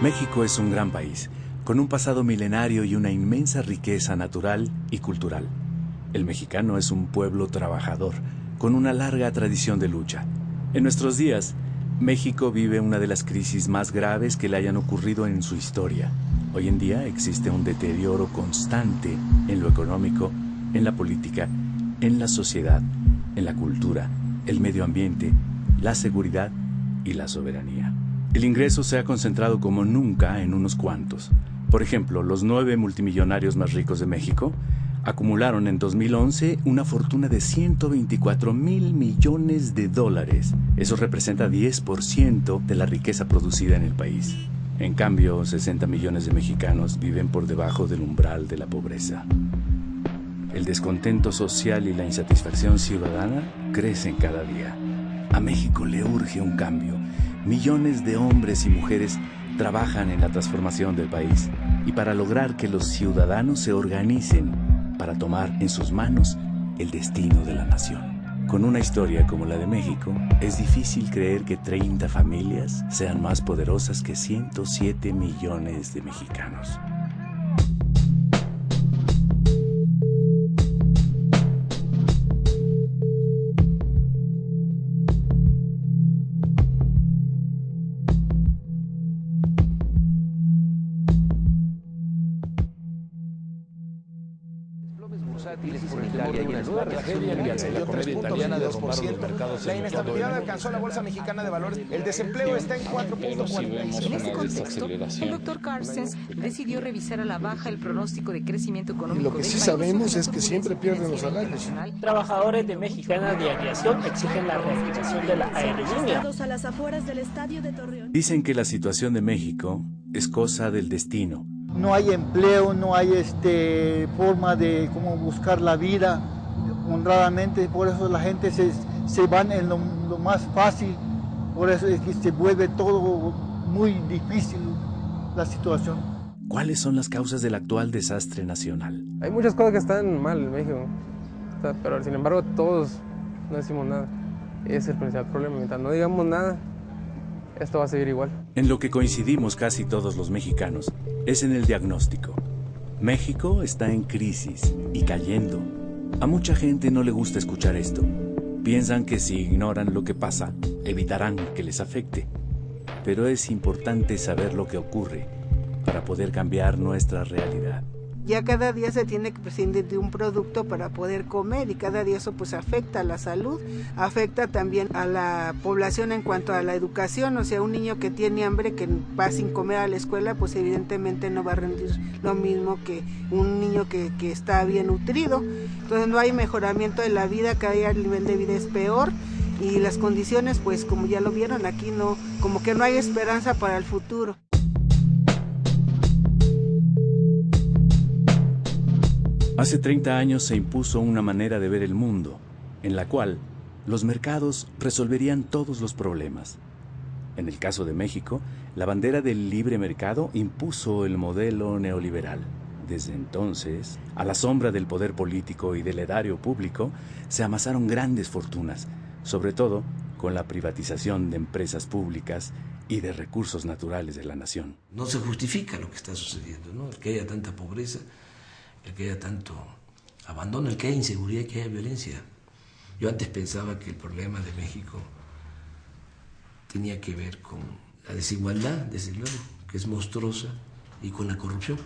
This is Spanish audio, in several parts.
México es un gran país, con un pasado milenario y una inmensa riqueza natural y cultural. El mexicano es un pueblo trabajador, con una larga tradición de lucha. En nuestros días, México vive una de las crisis más graves que le hayan ocurrido en su historia. Hoy en día existe un deterioro constante en lo económico, en la política, en la sociedad, en la cultura, el medio ambiente, la seguridad y la soberanía. El ingreso se ha concentrado como nunca en unos cuantos. Por ejemplo, los 9 multimillonarios más ricos de México acumularon en 2011 una fortuna de 124,000 millones de dólares. Eso representa 10% de la riqueza producida en el país. En cambio, 60 millones de mexicanos viven por debajo del umbral de la pobreza. El descontento social y la insatisfacción ciudadana crecen cada día. A México le urge un cambio. Millones de hombres y mujeres trabajan en la transformación del país y para lograr que los ciudadanos se organicen para tomar en sus manos el destino de la nación. Con una historia como la de México, es difícil creer que 30 familias sean más poderosas que 107 millones de mexicanos. La inestabilidad alcanzó la bolsa mexicana de valores. El desempleo está en 4.46. En este contexto, el doctor Carstens decidió revisar a la baja el pronóstico de crecimiento económico. Y lo que sí sabemos es que siempre pierden los salarios. Trabajadores de Mexicana de Aviación exigen la reactivación de la aerolínea. A las afueras del estadio de Torreón. Dicen que la situación de México es cosa del destino. No hay empleo, no hay forma de cómo buscar la vida honradamente, por eso la gente se van en lo más fácil, por eso es que se vuelve todo muy difícil la situación. ¿Cuáles son las causas del actual desastre nacional? Hay muchas cosas que están mal en México, pero sin embargo todos no decimos nada. Ese es el principal problema. Mientras no digamos nada, esto va a seguir igual. En lo que coincidimos casi todos los mexicanos es en el diagnóstico. México está en crisis y cayendo. A mucha gente no le gusta escuchar esto. Piensan que si ignoran lo que pasa, evitarán que les afecte. Pero es importante saber lo que ocurre para poder cambiar nuestra realidad. Ya cada día se tiene que prescindir de un producto para poder comer y cada día eso pues afecta a la salud, afecta también a la población en cuanto a la educación, o sea, un niño que tiene hambre, que va sin comer a la escuela, pues evidentemente no va a rendir lo mismo que un niño que está bien nutrido. Entonces no hay mejoramiento de la vida, cada día el nivel de vida es peor y las condiciones pues como ya lo vieron aquí no, como que no hay esperanza para el futuro. Hace 30 años se impuso una manera de ver el mundo, en la cual los mercados resolverían todos los problemas. En el caso de México, la bandera del libre mercado impuso el modelo neoliberal. Desde entonces, a la sombra del poder político y del erario público, se amasaron grandes fortunas, sobre todo con la privatización de empresas públicas y de recursos naturales de la nación. No se justifica lo que está sucediendo, ¿no? El que haya tanta pobreza, el que haya tanto abandono, el que haya inseguridad y que haya violencia. Yo antes pensaba que el problema de México tenía que ver con la desigualdad, desde luego, que es monstruosa, y con la corrupción.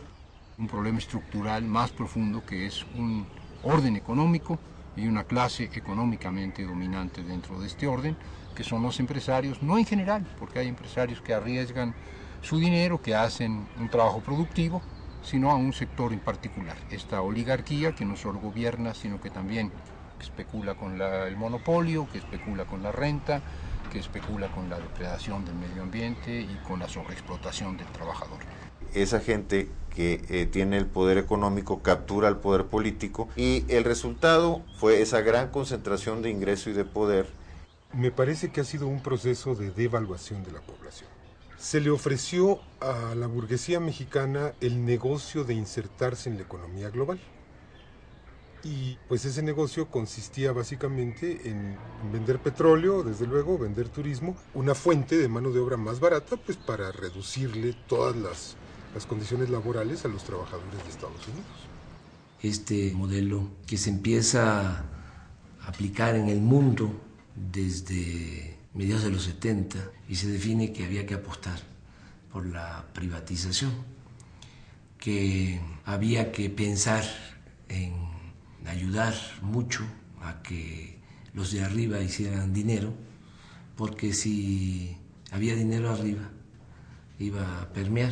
Un problema estructural más profundo que es un orden económico y una clase económicamente dominante dentro de este orden, que son los empresarios, no en general, porque hay empresarios que arriesgan su dinero, que hacen un trabajo productivo, sino a un sector en particular. Esta oligarquía que no solo gobierna, sino que también especula con el monopolio, que especula con la renta, que especula con la depredación del medio ambiente y con la sobreexplotación del trabajador. Esa gente que tiene el poder económico captura el poder político y el resultado fue esa gran concentración de ingreso y de poder. Me parece que ha sido un proceso de devaluación de la población. Se le ofreció a la burguesía mexicana el negocio de insertarse en la economía global. Y pues ese negocio consistía básicamente en vender petróleo, desde luego, vender turismo, una fuente de mano de obra más barata, pues para reducirle todas las condiciones laborales a los trabajadores de Estados Unidos. Este modelo que se empieza a aplicar en el mundo desde mediados de los 70 y se define que había que apostar por la privatización, que había que pensar en ayudar mucho a que los de arriba hicieran dinero, porque si había dinero arriba iba a permear.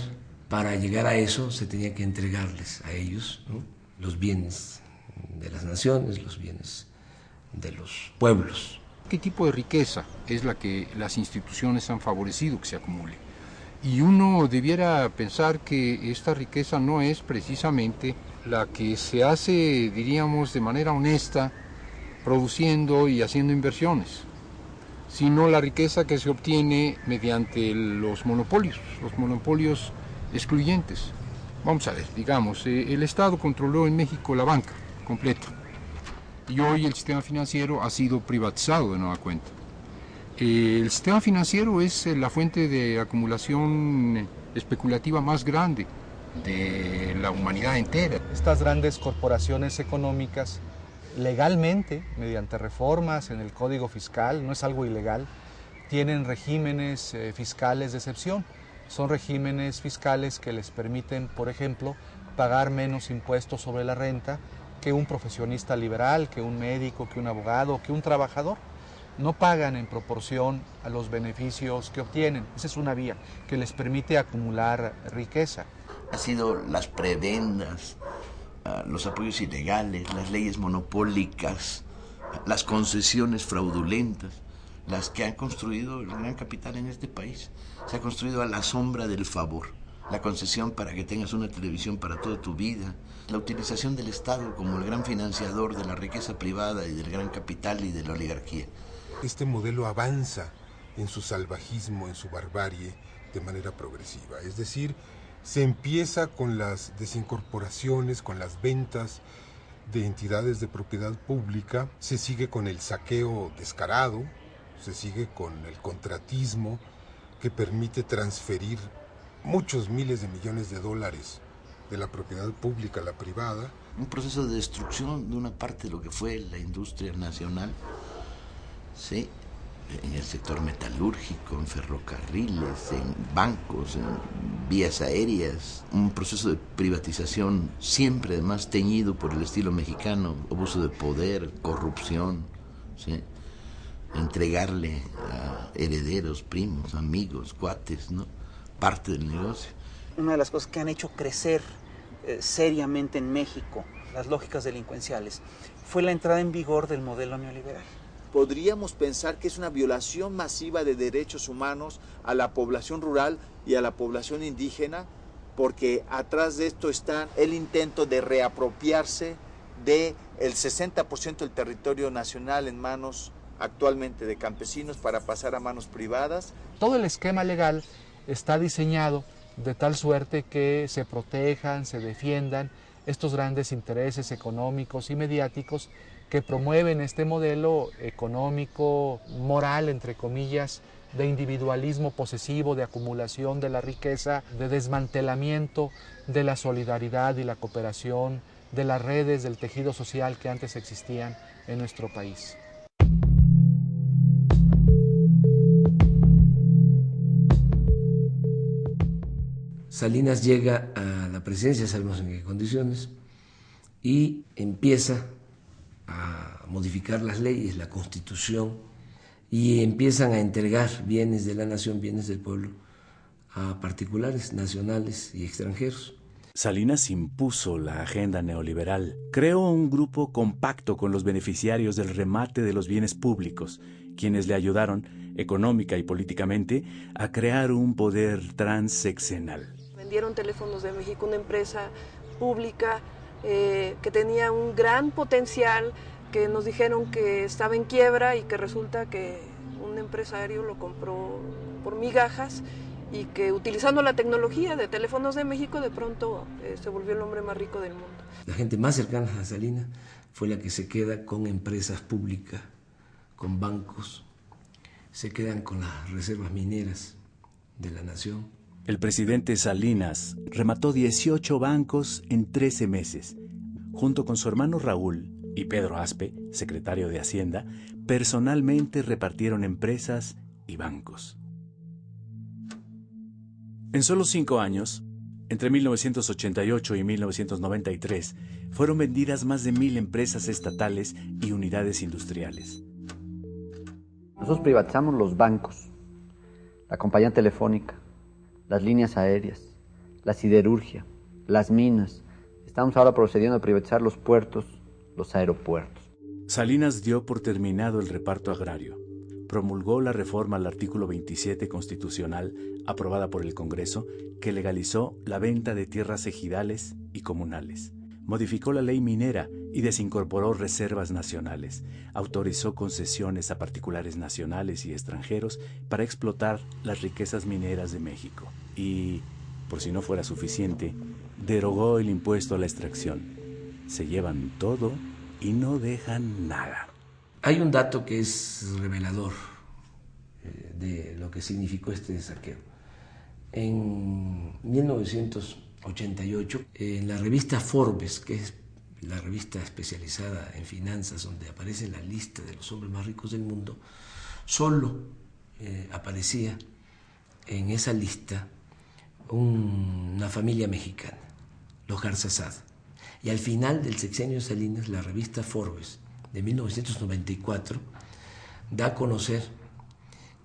Para llegar a eso se tenía que entregarles a ellos, ¿no?, los bienes de las naciones, los bienes de los pueblos. ¿Qué tipo de riqueza es la que las instituciones han favorecido que se acumule? Y uno debiera pensar que esta riqueza no es precisamente la que se hace, diríamos, de manera honesta, produciendo y haciendo inversiones, sino la riqueza que se obtiene mediante los monopolios excluyentes. Vamos a ver, digamos, el Estado controló en México la banca completa y hoy el sistema financiero ha sido privatizado de nueva cuenta. El sistema financiero es la fuente de acumulación especulativa más grande de la humanidad entera. Estas grandes corporaciones económicas, legalmente, mediante reformas en el Código Fiscal, no es algo ilegal, tienen regímenes fiscales de excepción. Son regímenes fiscales que les permiten, por ejemplo, pagar menos impuestos sobre la renta que un profesionista liberal, que un médico, que un abogado, que un trabajador. No pagan en proporción a los beneficios que obtienen. Esa es una vía que les permite acumular riqueza. Han sido las prebendas, los apoyos ilegales, las leyes monopólicas, las concesiones fraudulentas, las que han construido el gran capital en este país. Se ha construido a la sombra del favor. La concesión para que tengas una televisión para toda tu vida, la utilización del Estado como el gran financiador de la riqueza privada y del gran capital y de la oligarquía. Este modelo avanza en su salvajismo, en su barbarie, de manera progresiva. Es decir, se empieza con las desincorporaciones, con las ventas de entidades de propiedad pública, se sigue con el saqueo descarado, se sigue con el contratismo que permite transferir muchos miles de millones de dólares de la propiedad pública a la privada. Un proceso de destrucción de una parte de lo que fue la industria nacional, ¿sí?, en el sector metalúrgico, en ferrocarriles, en bancos, en vías aéreas. Un proceso de privatización siempre además teñido por el estilo mexicano, abuso de poder, corrupción, ¿sí?, entregarle a herederos, primos, amigos, cuates, ¿no?, parte del negocio. Una de las cosas que han hecho crecer seriamente en México las lógicas delincuenciales fue la entrada en vigor del modelo neoliberal. Podríamos pensar que es una violación masiva de derechos humanos a la población rural y a la población indígena, porque atrás de esto está el intento de reapropiarse del 60% del territorio nacional en manos actualmente de campesinos para pasar a manos privadas. Todo el esquema legal está diseñado de tal suerte que se protejan, se defiendan estos grandes intereses económicos y mediáticos que promueven este modelo económico, moral, entre comillas, de individualismo posesivo, de acumulación de la riqueza, de desmantelamiento de la solidaridad y la cooperación, de las redes del tejido social que antes existían en nuestro país. Salinas llega a la presidencia, sabemos en qué condiciones, y empieza a modificar las leyes, la Constitución, y empiezan a entregar bienes de la nación, bienes del pueblo, a particulares, nacionales y extranjeros. Salinas impuso la agenda neoliberal, creó un grupo compacto con los beneficiarios del remate de los bienes públicos, quienes le ayudaron, económica y políticamente, a crear un poder transeccional. Vendieron Teléfonos de México, una empresa pública que tenía un gran potencial, que nos dijeron que estaba en quiebra y que resulta que un empresario lo compró por migajas y que utilizando la tecnología de Teléfonos de México de pronto se volvió el hombre más rico del mundo. La gente más cercana a Salinas fue la que se queda con empresas públicas, con bancos, se quedan con las reservas mineras de la nación. El presidente Salinas remató 18 bancos en 13 meses. Junto con su hermano Raúl y Pedro Aspe, secretario de Hacienda, personalmente repartieron empresas y bancos. En solo 5 años, entre 1988 y 1993, fueron vendidas más de 1,000 empresas estatales y unidades industriales. Nosotros privatizamos los bancos, la compañía telefónica, las líneas aéreas, la siderurgia, las minas. Estamos ahora procediendo a privatizar los puertos, los aeropuertos. Salinas dio por terminado el reparto agrario. Promulgó la reforma al artículo 27 constitucional, aprobada por el Congreso, que legalizó la venta de tierras ejidales y comunales. Modificó la ley minera y desincorporó reservas nacionales. Autorizó concesiones a particulares nacionales y extranjeros para explotar las riquezas mineras de México. Y, por si no fuera suficiente, derogó el impuesto a la extracción. Se llevan todo y no dejan nada. Hay un dato que es revelador de lo que significó este saqueo. En 1988, en la revista Forbes, que es la revista especializada en finanzas donde aparece la lista de los hombres más ricos del mundo, solo aparecía en esa lista una familia mexicana, los Garzazada. Y al final del sexenio de Salinas, la revista Forbes de 1994 da a conocer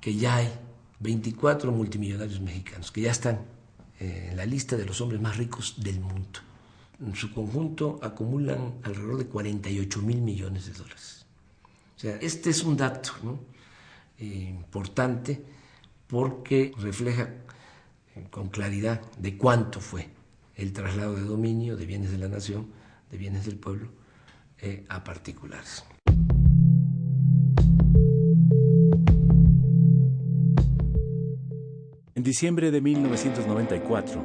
que ya hay 24 multimillonarios mexicanos que ya están en la lista de los hombres más ricos del mundo. En su conjunto acumulan alrededor de 48,000 millones de dólares. O sea, este es un dato, ¿no? Importante porque refleja con claridad de cuánto fue el traslado de dominio de bienes de la nación, de bienes del pueblo, a particulares. En diciembre de 1994,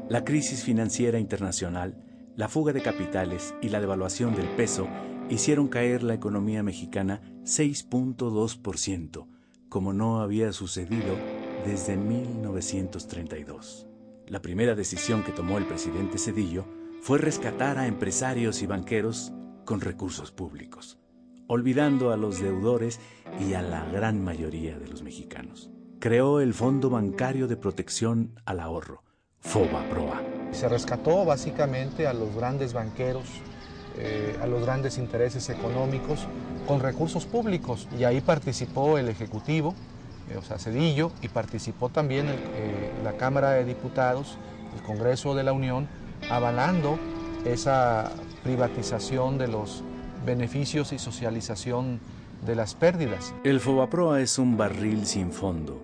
la crisis financiera internacional, la fuga de capitales y la devaluación del peso hicieron caer la economía mexicana 6.2%, como no había sucedido desde 1932. La primera decisión que tomó el presidente Zedillo fue rescatar a empresarios y banqueros con recursos públicos, olvidando a los deudores y a la gran mayoría de los mexicanos. Creó el Fondo Bancario de Protección al Ahorro, FOBAPROA. Se rescató básicamente a los grandes banqueros, a los grandes intereses económicos con recursos públicos, y ahí participó el Ejecutivo, o sea, Zedillo, y participó también la Cámara de Diputados, el Congreso de la Unión, avalando esa privatización de los beneficios y socialización de las pérdidas. El FOBAPROA es un barril sin fondo.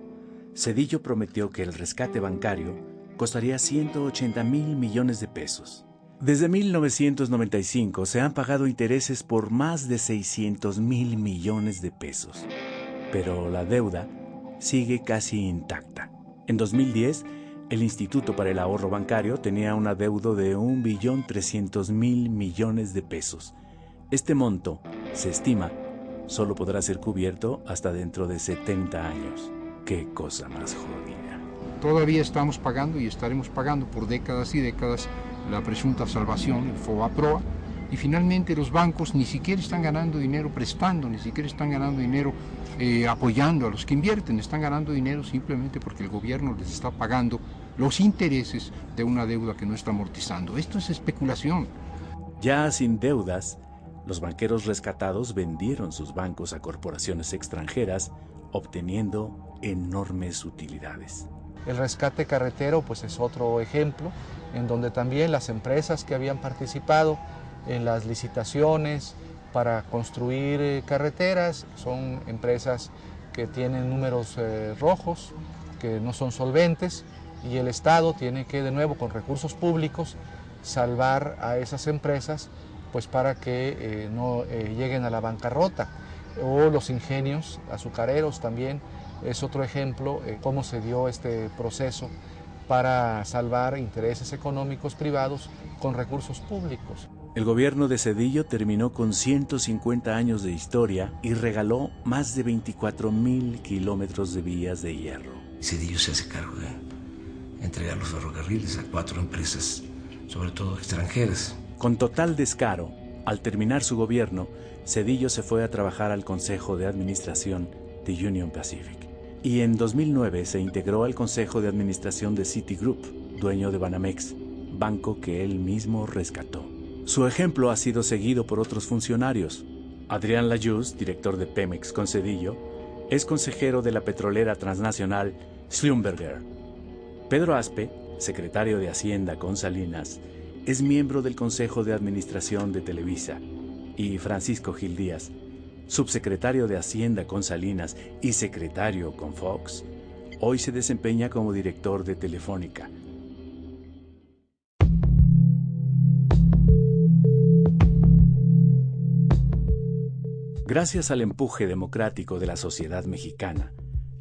Zedillo prometió que el rescate bancario costaría 180,000 millones de pesos. Desde 1995 se han pagado intereses por más de 600,000 millones de pesos, pero la deuda sigue casi intacta. En 2010, el Instituto para el Ahorro Bancario tenía un adeudo de 1.300.000 millones de pesos. Este monto, se estima, solo podrá ser cubierto hasta dentro de 70 años. ¡Qué cosa más jodida! Todavía estamos pagando y estaremos pagando por décadas y décadas la presunta salvación, el FOBAPROA, y finalmente los bancos ni siquiera están ganando dinero prestando, ni siquiera están ganando dinero apoyando a los que invierten, están ganando dinero simplemente porque el gobierno les está pagando los intereses de una deuda que no está amortizando. Esto es especulación. Ya sin deudas, los banqueros rescatados vendieron sus bancos a corporaciones extranjeras, obteniendo enormes utilidades. El rescate carretero pues es otro ejemplo, en donde también las empresas que habían participado en las licitaciones para construir carreteras son empresas que tienen números rojos, que no son solventes, y el Estado tiene que, de nuevo, con recursos públicos, salvar a esas empresas pues para que no lleguen a la bancarrota. O los ingenios azucareros también es otro ejemplo de cómo se dio este proceso para salvar intereses económicos privados con recursos públicos. El gobierno de Zedillo terminó con 150 años de historia y regaló más de 24,000 kilómetros de vías de hierro. Zedillo se hace cargo de entregar los ferrocarriles a 4 empresas, sobre todo extranjeras. Con total descaro, al terminar su gobierno, Zedillo se fue a trabajar al Consejo de Administración de Union Pacific. Y en 2009 se integró al Consejo de Administración de Citigroup, dueño de Banamex, banco que él mismo rescató. Su ejemplo ha sido seguido por otros funcionarios. Adrián Layuz, director de Pemex con Zedillo, es consejero de la petrolera transnacional Schlumberger. Pedro Aspe, secretario de Hacienda con Salinas, es miembro del Consejo de Administración de Televisa, y Francisco Gil Díaz, subsecretario de Hacienda con Salinas y secretario con Fox, hoy se desempeña como director de Telefónica. Gracias al empuje democrático de la sociedad mexicana,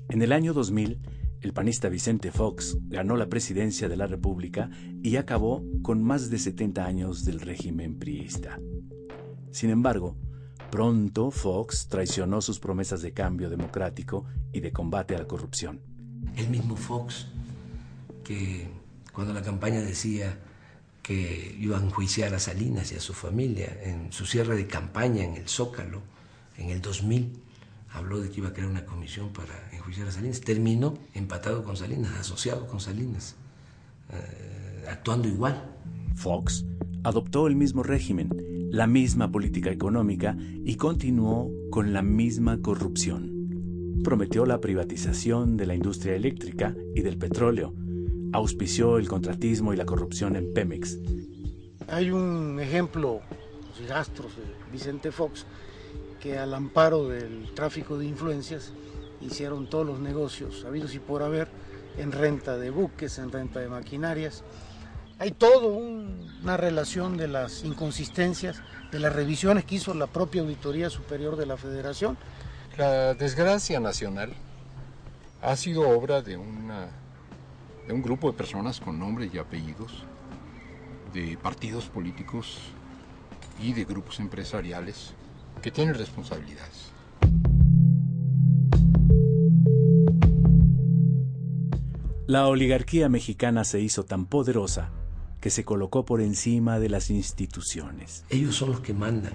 en el año 2000, el panista Vicente Fox ganó la presidencia de la República y acabó con más de 70 años del régimen priista. Sin embargo, pronto Fox traicionó sus promesas de cambio democrático y de combate a la corrupción. El mismo Fox, que cuando la campaña decía que iba a enjuiciar a Salinas y a su familia en su cierre de campaña en el Zócalo, en el 2000, habló de que iba a crear una comisión para enjuiciar a Salinas. Terminó empatado con Salinas, asociado con Salinas, actuando igual. Fox adoptó el mismo régimen, la misma política económica y continuó con la misma corrupción. Prometió la privatización de la industria eléctrica y del petróleo. Auspició el contratismo y la corrupción en Pemex. Hay un ejemplo, los rastros de Vicente Fox, que al amparo del tráfico de influencias hicieron todos los negocios habidos y por haber en renta de buques, en renta de maquinarias. Hay toda una relación de las inconsistencias, de las revisiones que hizo la propia Auditoría Superior de la Federación. La desgracia nacional ha sido obra de un grupo de personas con nombres y apellidos, de partidos políticos y de grupos empresariales que tienen responsabilidades. La oligarquía mexicana se hizo tan poderosa que se colocó por encima de las instituciones. Ellos son los que mandan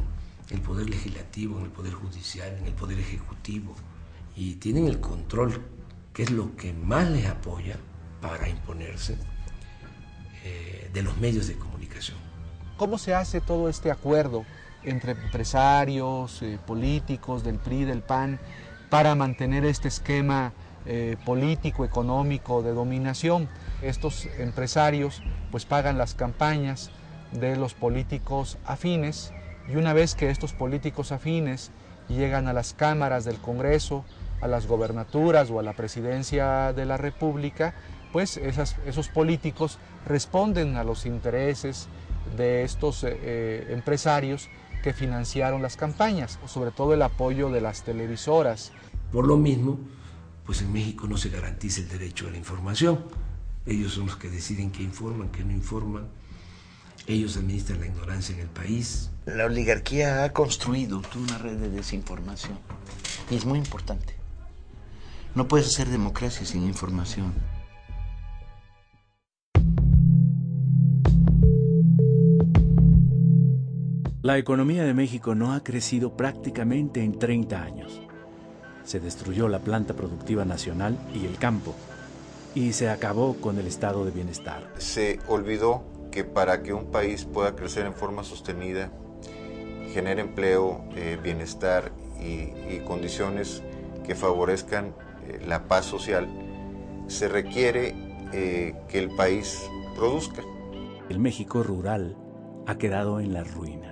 en el poder legislativo, en el poder judicial, en el poder ejecutivo, y tienen el control, que es lo que más les apoya para imponerse, de los medios de comunicación. ¿Cómo se hace todo este acuerdo entre empresarios, políticos del PRI, del PAN, para mantener este esquema político, económico de dominación? Estos empresarios pues pagan las campañas de los políticos afines, y una vez que estos políticos afines llegan a las cámaras del Congreso, a las gobernaturas o a la presidencia de la República, pues esos políticos responden a los intereses de estos empresarios que financiaron las campañas, sobre todo el apoyo de las televisoras. Por lo mismo, pues en México no se garantiza el derecho a la información. Ellos son los que deciden qué informan, qué no informan. Ellos administran la ignorancia en el país. La oligarquía ha construido toda una red de desinformación y es muy importante. No puedes hacer democracia sin información. La economía de México no ha crecido prácticamente en 30 años. Se destruyó la planta productiva nacional y el campo, y se acabó con el estado de bienestar. Se olvidó que para que un país pueda crecer en forma sostenida, genere empleo, bienestar y condiciones que favorezcan la paz social, se requiere que el país produzca. El México rural ha quedado en la ruina.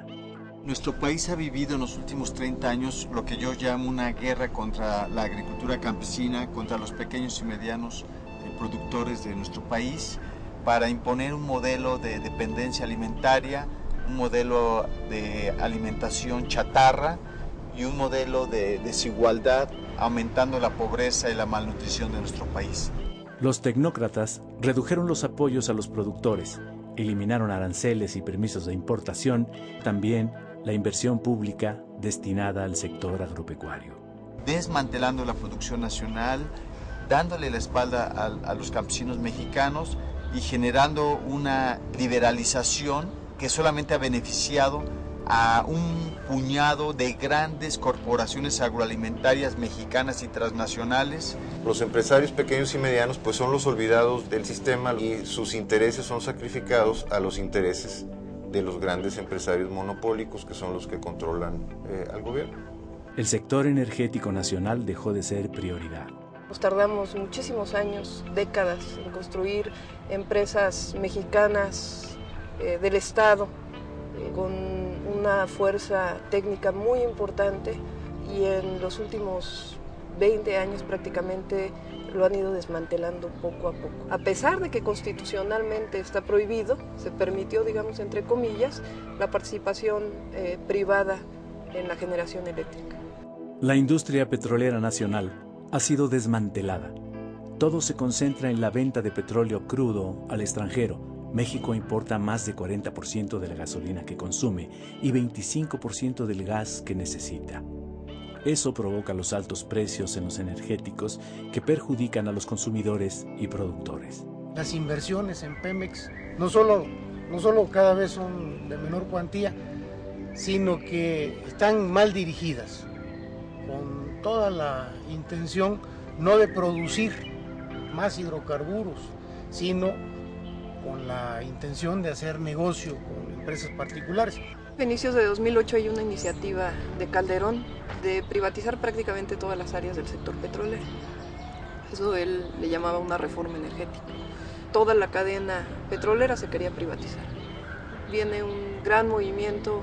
Nuestro país ha vivido en los últimos 30 años lo que yo llamo una guerra contra la agricultura campesina, contra los pequeños y medianos productores de nuestro país, para imponer un modelo de dependencia alimentaria, un modelo de alimentación chatarra, y un modelo de desigualdad, aumentando la pobreza y la malnutrición de nuestro país. Los tecnócratas redujeron los apoyos a los productores, eliminaron aranceles y permisos de importación, también la inversión pública destinada al sector agropecuario. Desmantelando la producción nacional, dándole la espalda a los campesinos mexicanos y generando una liberalización que solamente ha beneficiado a un puñado de grandes corporaciones agroalimentarias mexicanas y transnacionales. Los empresarios pequeños y medianos pues son los olvidados del sistema y sus intereses son sacrificados a los intereses de los grandes empresarios monopólicos que son los que controlan al gobierno. El sector energético nacional dejó de ser prioridad. Nos tardamos muchísimos años, décadas, en construir empresas mexicanas del Estado, con una fuerza técnica muy importante, y en los últimos 20 años prácticamente lo han ido desmantelando poco a poco. A pesar de que constitucionalmente está prohibido, se permitió, digamos, entre comillas, la participación privada en la generación eléctrica. La industria petrolera nacional ha sido desmantelada. Todo se concentra en la venta de petróleo crudo al extranjero. México importa más de 40% de la gasolina que consume y 25% del gas que necesita. Eso provoca los altos precios en los energéticos que perjudican a los consumidores y productores. Las inversiones en Pemex no solo cada vez son de menor cuantía, sino que están mal dirigidas, con toda la intención no de producir más hidrocarburos, sino con la intención de hacer negocio con empresas particulares. A inicios de 2008 hay una iniciativa de Calderón de privatizar prácticamente todas las áreas del sector petrolero. Eso él le llamaba una reforma energética. Toda la cadena petrolera se quería privatizar. Viene un gran movimiento.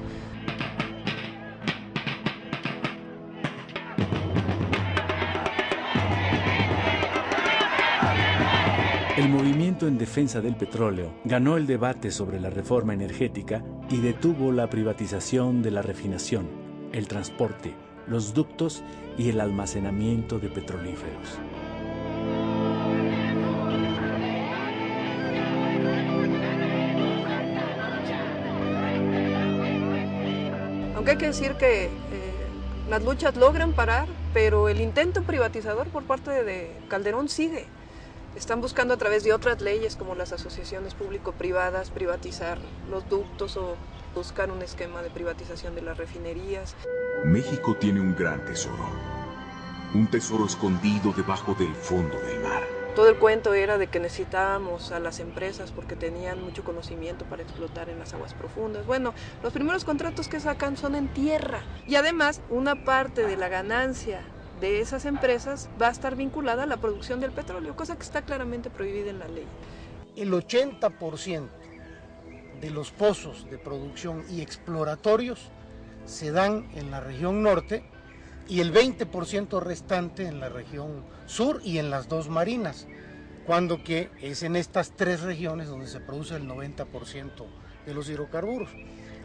El movimiento en defensa del petróleo ganó el debate sobre la reforma energética y detuvo la privatización de la refinación, el transporte, los ductos y el almacenamiento de petrolíferos. Aunque hay que decir que las luchas logran parar, pero el intento privatizador por parte de Calderón sigue. Están buscando a través de otras leyes como las asociaciones público-privadas privatizar los ductos o buscar un esquema de privatización de las refinerías. México tiene un gran tesoro, un tesoro escondido debajo del fondo del mar. Todo el cuento era de que necesitábamos a las empresas porque tenían mucho conocimiento para explotar en las aguas profundas. Bueno, los primeros contratos que sacan son en tierra y además una parte de la ganancia de esas empresas va a estar vinculada a la producción del petróleo, cosa que está claramente prohibida en la ley. El 80% de los pozos de producción y exploratorios se dan en la región norte y el 20% restante en la región sur y en las dos marinas, cuando que es en estas tres regiones donde se produce el 90% de los hidrocarburos.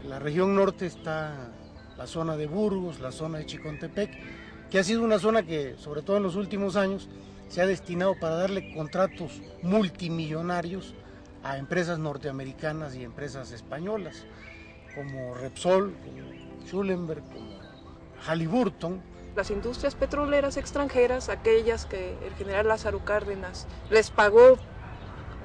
En la región norte está la zona de Burgos, la zona de Chicontepec, que ha sido una zona que, sobre todo en los últimos años, se ha destinado para darle contratos multimillonarios a empresas norteamericanas y empresas españolas, como Repsol, como Schulenberg, como Halliburton. Las industrias petroleras extranjeras, aquellas que el general Lázaro Cárdenas les pagó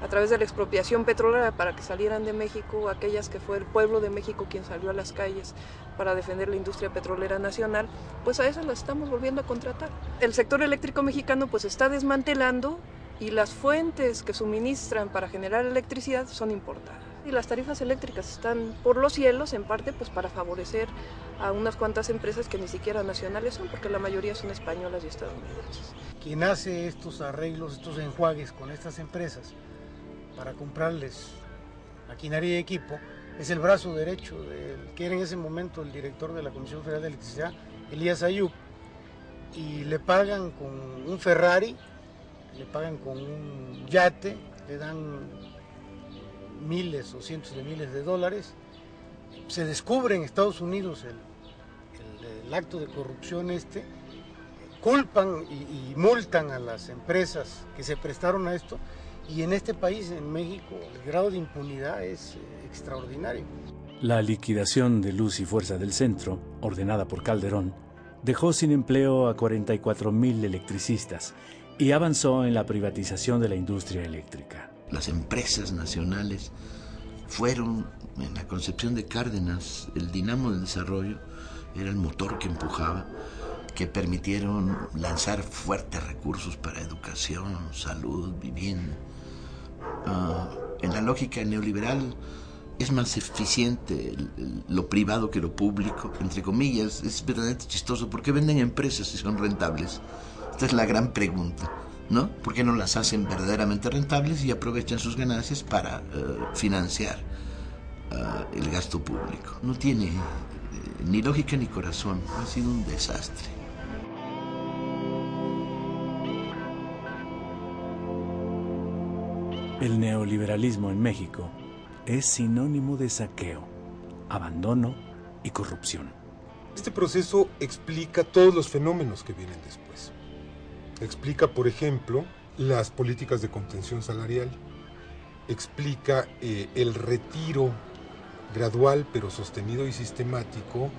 a través de la expropiación petrolera para que salieran de México, aquellas que fue el pueblo de México quien salió a las calles para defender la industria petrolera nacional, pues a esas las estamos volviendo a contratar. El sector eléctrico mexicano pues está desmantelando y las fuentes que suministran para generar electricidad son importadas. Y las tarifas eléctricas están por los cielos, en parte pues para favorecer a unas cuantas empresas que ni siquiera nacionales son, porque la mayoría son españolas y estadounidenses. Quien hace estos arreglos, estos enjuagues con estas empresas para comprarles maquinaria y equipo, es el brazo derecho del que era en ese momento el director de la Comisión Federal de Electricidad, Elías Ayub, y le pagan con un Ferrari, le pagan con un yate, le dan miles o cientos de miles de dólares. Se descubre en Estados Unidos el el acto de corrupción culpan y multan a las empresas que se prestaron a esto, y en este país, en México, el grado de impunidad es extraordinario. La liquidación de Luz y Fuerza del Centro, ordenada por Calderón, dejó sin empleo a 44,000 electricistas y avanzó en la privatización de la industria eléctrica. Las empresas nacionales fueron, en la concepción de Cárdenas, el dinamo del desarrollo, era el motor que empujaba, que permitieron lanzar fuertes recursos para educación, salud, vivienda. En la lógica neoliberal es más eficiente lo privado que lo público, entre comillas. Es verdaderamente chistoso. ¿Por qué venden empresas si son rentables? Esta es la gran pregunta, ¿no? ¿Por qué no las hacen verdaderamente rentables y aprovechan sus ganancias para financiar el gasto público? No tiene ni lógica ni corazón. Ha sido un desastre. El neoliberalismo en México es sinónimo de saqueo, abandono y corrupción. Este proceso explica todos los fenómenos que vienen después. Explica, por ejemplo, las políticas de contención salarial. Explica el retiro gradual pero sostenido y sistemático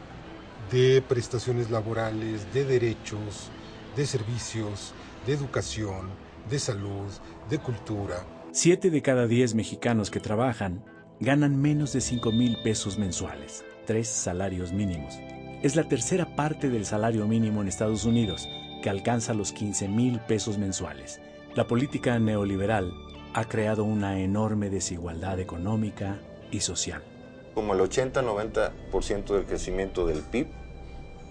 de prestaciones laborales, de derechos, de servicios, de educación, de salud, de cultura. 7 de cada 10 mexicanos que trabajan ganan menos de 5,000 pesos mensuales, 3 salarios mínimos. Es la tercera parte del salario mínimo en Estados Unidos, que alcanza los 15,000 pesos mensuales. La política neoliberal ha creado una enorme desigualdad económica y social. Como el 80-90% del crecimiento del PIB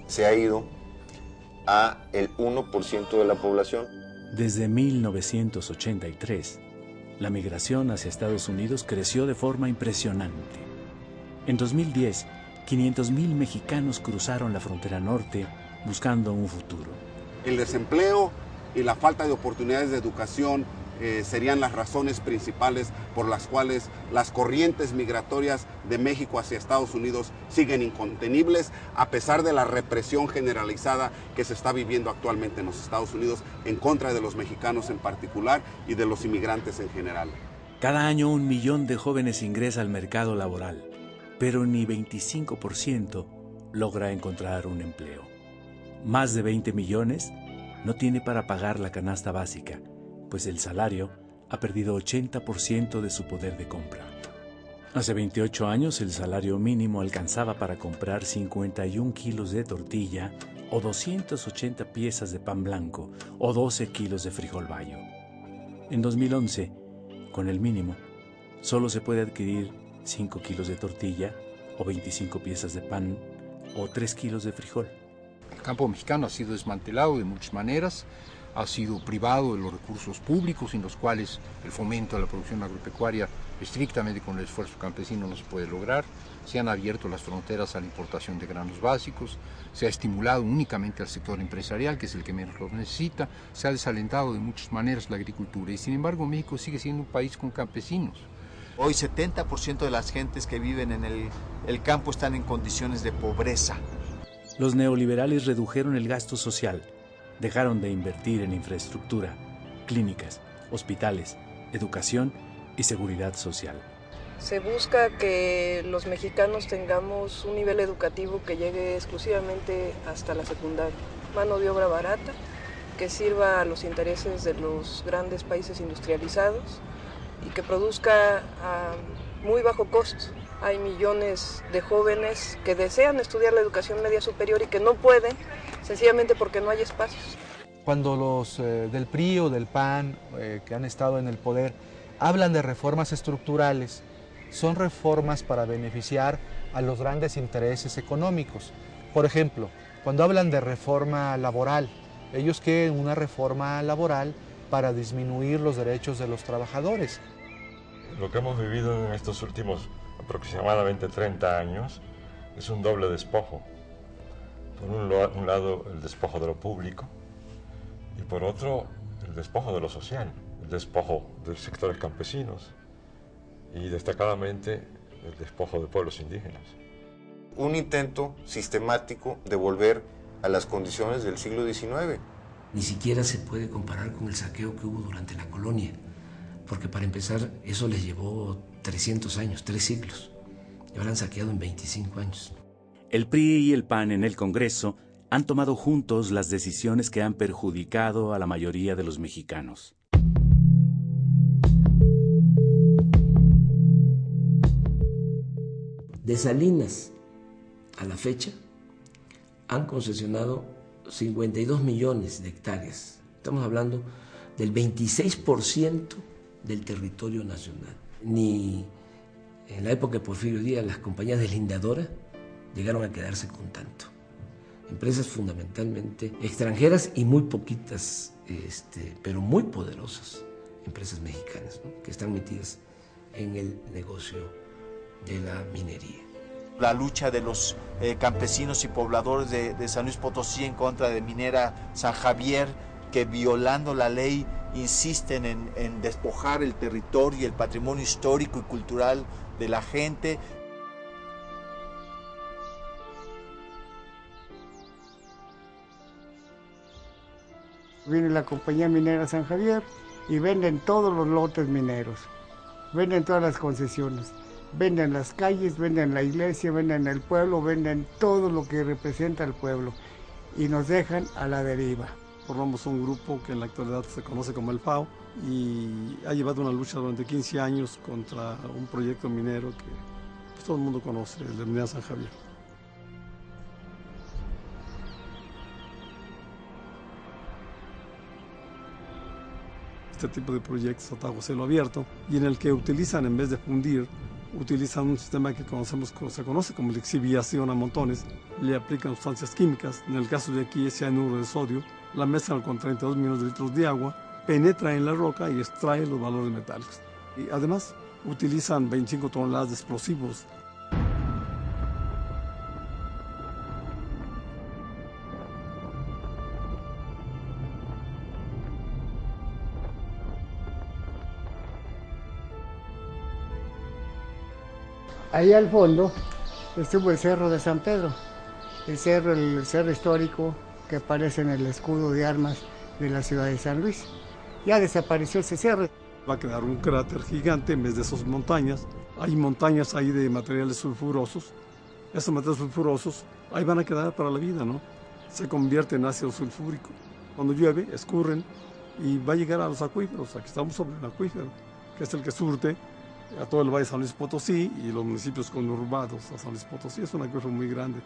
se ha ido a el 1% de la población. Desde 1983, la migración hacia Estados Unidos creció de forma impresionante. En 2010, 500,000 mexicanos cruzaron la frontera norte buscando un futuro. El desempleo y la falta de oportunidades de educación serían las razones principales por las cuales las corrientes migratorias de México hacia Estados Unidos siguen incontenibles, a pesar de la represión generalizada que se está viviendo actualmente en los Estados Unidos en contra de los mexicanos en particular y de los inmigrantes en general. Cada año 1 millón de jóvenes ingresa al mercado laboral, pero ni 25% logra encontrar un empleo. Más de 20 millones no tiene para pagar la canasta básica, pues el salario ha perdido 80% de su poder de compra. Hace 28 años el salario mínimo alcanzaba para comprar 51 kilos de tortilla o 280 piezas de pan blanco o 12 kilos de frijol bayo. En 2011, con el mínimo, solo se puede adquirir 5 kilos de tortilla o 25 piezas de pan o 3 kilos de frijol. El campo mexicano ha sido desmantelado de muchas maneras, ha sido privado de los recursos públicos en los cuales el fomento de la producción agropecuaria estrictamente con el esfuerzo campesino no se puede lograr. Se han abierto las fronteras a la importación de granos básicos, se ha estimulado únicamente al sector empresarial, que es el que menos lo necesita, se ha desalentado de muchas maneras la agricultura y sin embargo México sigue siendo un país con campesinos. Hoy 70% de las gentes que viven en el campo están en condiciones de pobreza. Los neoliberales redujeron el gasto social, dejaron de invertir en infraestructura, clínicas, hospitales, educación y seguridad social. Se busca que los mexicanos tengamos un nivel educativo que llegue exclusivamente hasta la secundaria. Mano de obra barata, que sirva a los intereses de los grandes países industrializados y que produzca a muy bajo costo. Hay millones de jóvenes que desean estudiar la educación media superior y que no pueden, sencillamente porque no hay espacios. Cuando los del PRI o del PAN, que han estado en el poder, hablan de reformas estructurales, son reformas para beneficiar a los grandes intereses económicos. Por ejemplo, cuando hablan de reforma laboral, ellos quieren una reforma laboral para disminuir los derechos de los trabajadores. Lo que hemos vivido en estos últimos aproximadamente 30 años es un doble despojo. Por un lado el despojo de lo público y por otro el despojo de lo social, el despojo de sectores campesinos y destacadamente el despojo de pueblos indígenas. Un intento sistemático de volver a las condiciones del siglo XIX. Ni siquiera se puede comparar con el saqueo que hubo durante la colonia, porque para empezar eso les llevó 300 años, 3 siglos, y ahora han saqueado en 25 años. El PRI y el PAN en el Congreso han tomado juntos las decisiones que han perjudicado a la mayoría de los mexicanos. De Salinas a la fecha han concesionado 52 millones de hectáreas. Estamos hablando del 26% del territorio nacional. Ni en la época de Porfirio Díaz las compañías deslindadoras llegaron a quedarse con tanto. Empresas fundamentalmente extranjeras y muy poquitas, pero muy poderosas empresas mexicanas, ¿no?, que están metidas en el negocio de la minería. La lucha de los campesinos y pobladores de San Luis Potosí en contra de Minera San Javier, que violando la ley insisten en despojar el territorio y el patrimonio histórico y cultural de la gente. Viene la compañía minera San Javier y venden todos los lotes mineros, venden todas las concesiones, venden las calles, venden la iglesia, venden el pueblo, venden todo lo que representa al pueblo y nos dejan a la deriva. Formamos un grupo que en la actualidad se conoce como el FAO y ha llevado una lucha durante 15 años contra un proyecto minero que pues, todo el mundo conoce, el de Minera San Javier. Este tipo de proyectos a bajo cielo abierto y en el que utilizan, en vez de fundir, utilizan un sistema que se conoce como lixiviación a montones, le aplican sustancias químicas, en el caso de aquí es cianuro de sodio, la mezclan con 32 millones de litros de agua, penetra en la roca y extrae los valores metálicos. Y además utilizan 25 toneladas de explosivos. Ahí al fondo estuvo el Cerro de San Pedro, el cerro histórico que aparece en el escudo de armas de la ciudad de San Luis. Ya desapareció ese cerro. Va a quedar un cráter gigante en vez de esas montañas. Hay montañas ahí de materiales sulfurosos. Esos materiales sulfurosos ahí van a quedar para la vida, ¿no? Se convierten en ácido sulfúrico. Cuando llueve, escurren y va a llegar a los acuíferos. Aquí estamos sobre un acuífero, que es el que surte a todo el Valle de San Luis Potosí y los municipios conurbados a San Luis Potosí. Es un acuífero muy grande.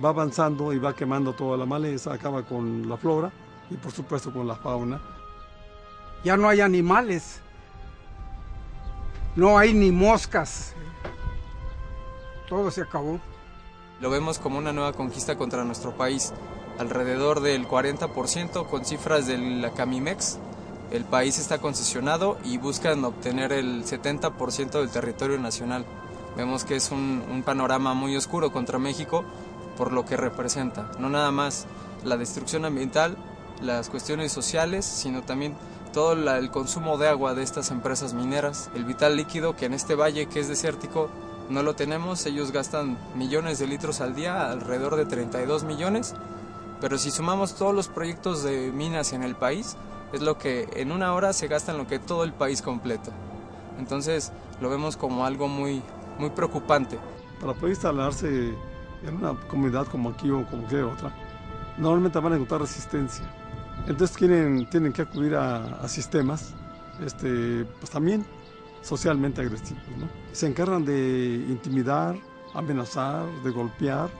Va avanzando y va quemando toda la maleza, acaba con la flora y por supuesto con la fauna. Ya no hay animales, no hay ni moscas, todo se acabó. Lo vemos como una nueva conquista contra nuestro país, alrededor del 40% con cifras de la Camimex. El país está concesionado y buscan obtener el 70% del territorio nacional. Vemos que es un panorama muy oscuro contra México por lo que representa. No nada más la destrucción ambiental, las cuestiones sociales, sino también todo el consumo de agua de estas empresas mineras. El vital líquido que en este valle que es desértico no lo tenemos. Ellos gastan millones de litros al día, alrededor de 32 millones. Pero si sumamos todos los proyectos de minas en el país, es lo que en una hora se gasta en lo que todo el país completo. Entonces lo vemos como algo muy, muy preocupante. Para poder instalarse en una comunidad como aquí o como cualquier otra, normalmente van a encontrar resistencia. Entonces tienen que acudir a sistemas pues también socialmente agresivos, ¿no? Se encargan de intimidar, amenazar, de golpear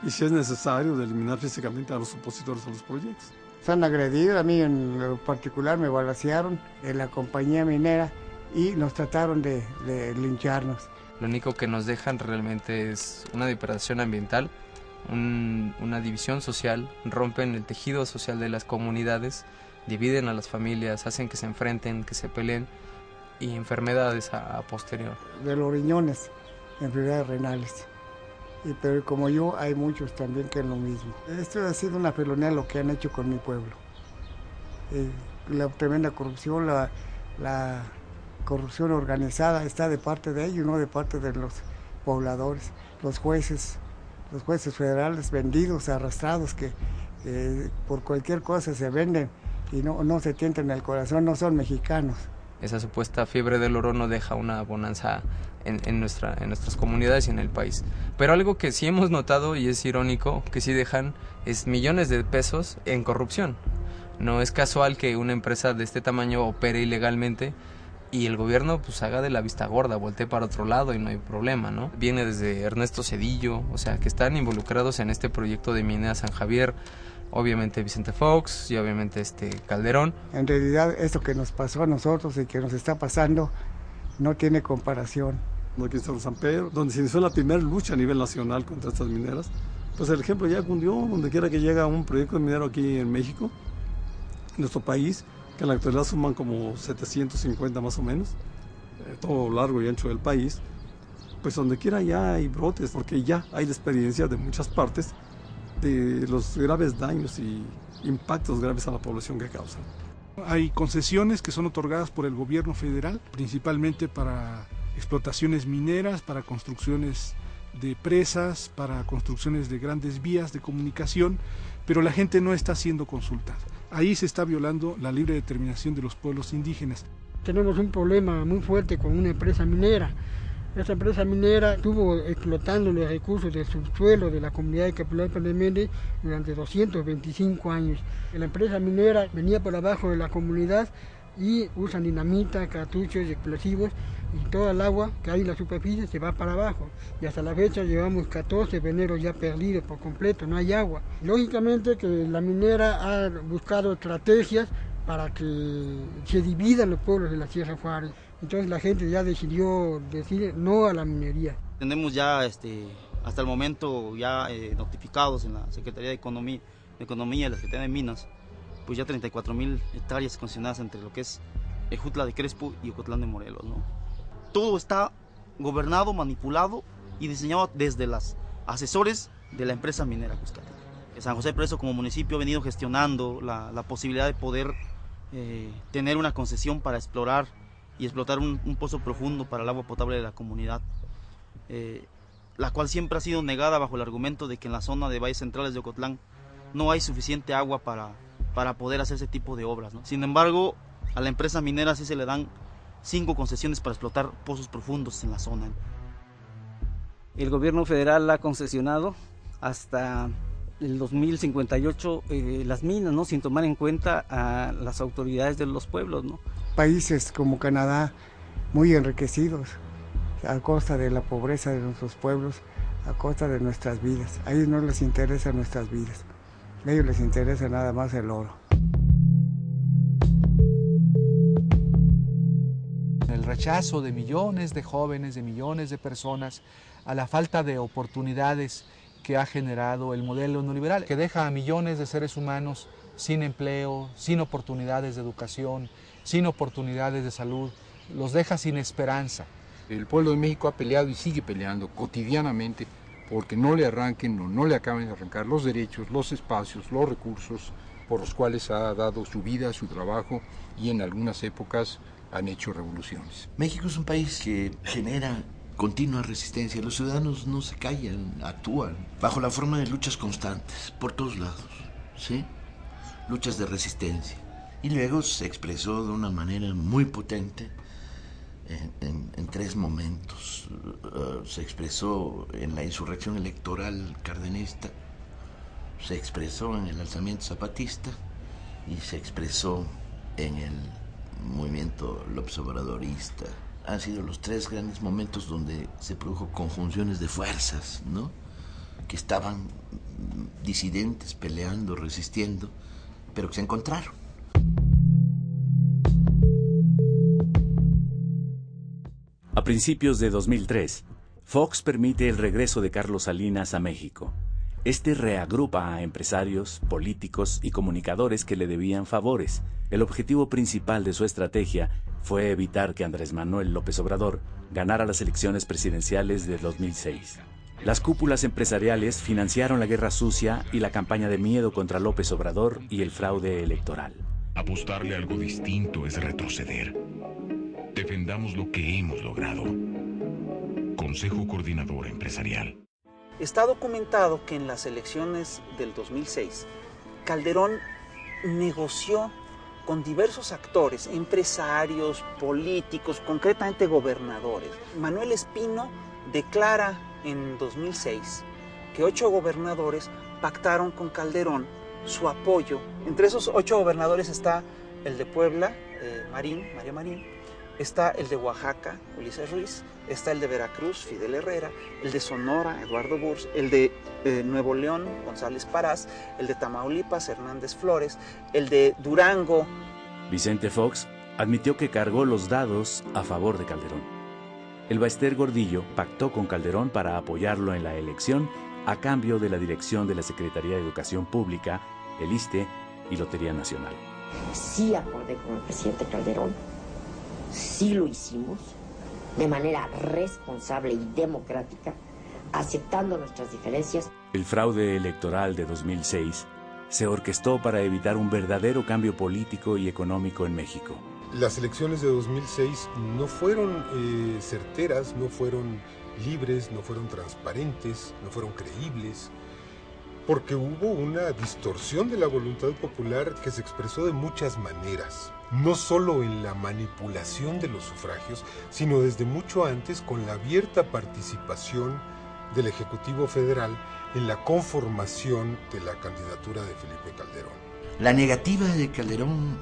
y si es necesario de eliminar físicamente a los opositores a los proyectos. Se han agredido, a mí en lo particular me balacearon en la compañía minera y nos trataron de lincharnos. Lo único que nos dejan realmente es una depredación ambiental, una división social, rompen el tejido social de las comunidades, dividen a las familias, hacen que se enfrenten, que se peleen y enfermedades a posterior. De los riñones, enfermedades renales. Pero como yo, hay muchos también que es lo mismo. Esto ha sido una felonía lo que han hecho con mi pueblo. La tremenda corrupción, la corrupción organizada está de parte de ellos, no de parte de los pobladores. Los jueces los jueces federales vendidos, arrastrados, que por cualquier cosa se venden y no se tientan el corazón, no son mexicanos. Esa supuesta fiebre del oro no deja una bonanza en nuestras comunidades y en el país. Pero algo que sí hemos notado, y es irónico, que sí dejan, es millones de pesos en corrupción. No es casual que una empresa de este tamaño opere ilegalmente y el gobierno pues haga de la vista gorda, voltee para otro lado y no hay problema, ¿no? Viene desde Ernesto Zedillo, o sea, que están involucrados en este proyecto de Minera San Javier, obviamente Vicente Fox y obviamente Calderón. En realidad esto que nos pasó a nosotros y que nos está pasando no tiene comparación. Aquí está San Pedro, donde se inició la primera lucha a nivel nacional contra estas mineras. Pues el ejemplo ya cundió, donde quiera que llega un proyecto minero aquí en México, en nuestro país, que en la actualidad suman como 750 más o menos, todo largo y ancho del país, pues donde quiera ya hay brotes, porque ya hay la experiencia de muchas partes de los graves daños y impactos graves a la población que causan. Hay concesiones que son otorgadas por el gobierno federal, principalmente para explotaciones mineras, para construcciones de presas, para construcciones de grandes vías de comunicación, pero la gente no está siendo consultada. Ahí se está violando la libre determinación de los pueblos indígenas. Tenemos un problema muy fuerte con una empresa minera. Esta empresa minera estuvo explotando los recursos del subsuelo de la comunidad de Capilapa de Méndez durante 225 años. La empresa minera venía por abajo de la comunidad y usan dinamita, cartuchos, explosivos, y toda el agua que hay en la superficie se va para abajo. Y hasta la fecha llevamos 14 veneros ya perdidos por completo, no hay agua. Lógicamente que la minera ha buscado estrategias para que se dividan los pueblos de la Sierra Juárez. Entonces la gente ya decidió decir no a la minería. Tenemos ya hasta el momento ya notificados en la Secretaría de Economía y la Secretaría de Minas, pues ya 34,000 hectáreas concesionadas entre lo que es Ejutla de Crespo y Ocotlán de Morelos, ¿no? Todo está gobernado, manipulado y diseñado desde los asesores de la empresa minera Cuscatlán. San José Preso como municipio ha venido gestionando la posibilidad de poder tener una concesión para explorar y explotar un pozo profundo para el agua potable de la comunidad, la cual siempre ha sido negada bajo el argumento de que en la zona de valles centrales de Ocotlán no hay suficiente agua para poder hacer ese tipo de obras, ¿no? Sin embargo, a la empresa minera sí se le dan 5 concesiones para explotar pozos profundos en la zona. El gobierno federal ha concesionado hasta el 2058 las minas, ¿no? Sin tomar en cuenta a las autoridades de los pueblos, ¿no? Países como Canadá muy enriquecidos a costa de la pobreza de nuestros pueblos, a costa de nuestras vidas. A ellos no les interesa nuestras vidas, a ellos les interesa nada más el oro. El rechazo de millones de jóvenes, de millones de personas a la falta de oportunidades que ha generado el modelo neoliberal, que deja a millones de seres humanos sin empleo, sin oportunidades de educación, sin oportunidades de salud, los deja sin esperanza. El pueblo de México ha peleado y sigue peleando cotidianamente porque no le arranquen o no le acaben de arrancar los derechos, los espacios, los recursos por los cuales ha dado su vida, su trabajo y en algunas épocas han hecho revoluciones. México es un país que genera continua resistencia. Los ciudadanos no se callan, actúan bajo la forma de luchas constantes por todos lados, ¿sí? Luchas de resistencia. Y luego se expresó de una manera muy potente en 3 momentos. Se expresó en la insurrección electoral cardenista, se expresó en el alzamiento zapatista y se expresó en el movimiento López Obradorista. Han sido los 3 grandes momentos donde se produjo conjunciones de fuerzas, ¿no? Que estaban disidentes, peleando, resistiendo, pero que se encontraron. A principios de 2003, Fox permite el regreso de Carlos Salinas a México. Este reagrupa a empresarios, políticos y comunicadores que le debían favores. El objetivo principal de su estrategia fue evitar que Andrés Manuel López Obrador ganara las elecciones presidenciales de 2006. Las cúpulas empresariales financiaron la guerra sucia y la campaña de miedo contra López Obrador y el fraude electoral. Apostarle a algo distinto es retroceder. Defendamos lo que hemos logrado. Consejo Coordinador Empresarial. Está documentado que en las elecciones del 2006, Calderón negoció con diversos actores, empresarios, políticos, concretamente gobernadores. Manuel Espino declara en 2006 que 8 gobernadores pactaron con Calderón su apoyo. Entre esos 8 gobernadores está el de Puebla, María Marín, está el de Oaxaca, Ulises Ruiz, está el de Veracruz, Fidel Herrera, el de Sonora, Eduardo Burs, el de Nuevo León, González Parás, el de Tamaulipas, Hernández Flores, el de Durango. Vicente Fox admitió que cargó los dados a favor de Calderón. El Baester Gordillo pactó con Calderón para apoyarlo en la elección a cambio de la dirección de la Secretaría de Educación Pública, el ISSSTE y Lotería Nacional. Sí acordé con el presidente Calderón, sí lo hicimos de manera responsable y democrática, aceptando nuestras diferencias. El fraude electoral de 2006 se orquestó para evitar un verdadero cambio político y económico en México. Las elecciones de 2006 no fueron certeras, no fueron libres, no fueron transparentes, no fueron creíbles, porque hubo una distorsión de la voluntad popular que se expresó de muchas maneras, no solo en la manipulación de los sufragios, sino desde mucho antes con la abierta participación del Ejecutivo Federal en la conformación de la candidatura de Felipe Calderón. La negativa de Calderón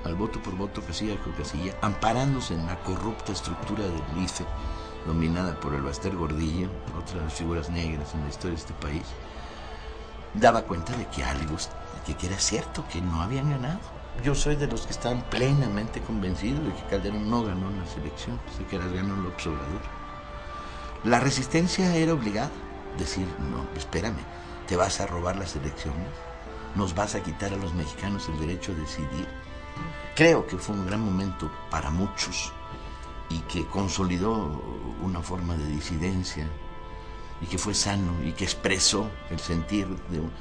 al voto por voto, casilla por casilla, amparándose en la corrupta estructura del IFE, dominada por el Baester Gordillo, otra de las figuras negras en la historia de este país, daba cuenta de que algo, de que era cierto, que no habían ganado. Yo soy de los que están plenamente convencidos de que Calderón no ganó las elecciones, de que las ganó López Obrador. La resistencia era obligada, decir, no, espérame, te vas a robar las elecciones, nos vas a quitar a los mexicanos el derecho a decidir. Creo que fue un gran momento para muchos y que consolidó una forma de disidencia y que fue sano y que expresó el sentir de un...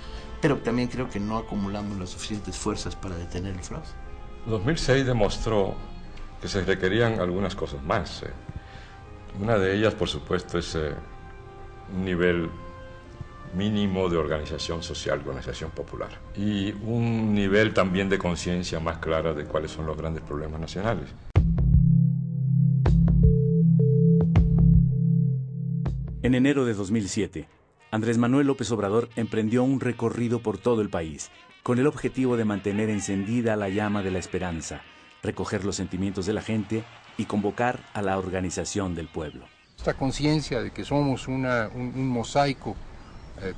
Pero también creo que no acumulamos las suficientes fuerzas para detener el fraude. 2006 demostró que se requerían algunas cosas más. Una de ellas, por supuesto, es un nivel mínimo de organización social, organización popular, y un nivel también de conciencia más clara de cuáles son los grandes problemas nacionales. En enero de 2007, Andrés Manuel López Obrador emprendió un recorrido por todo el país, con el objetivo de mantener encendida la llama de la esperanza, recoger los sentimientos de la gente y convocar a la organización del pueblo. Esta conciencia de que somos un mosaico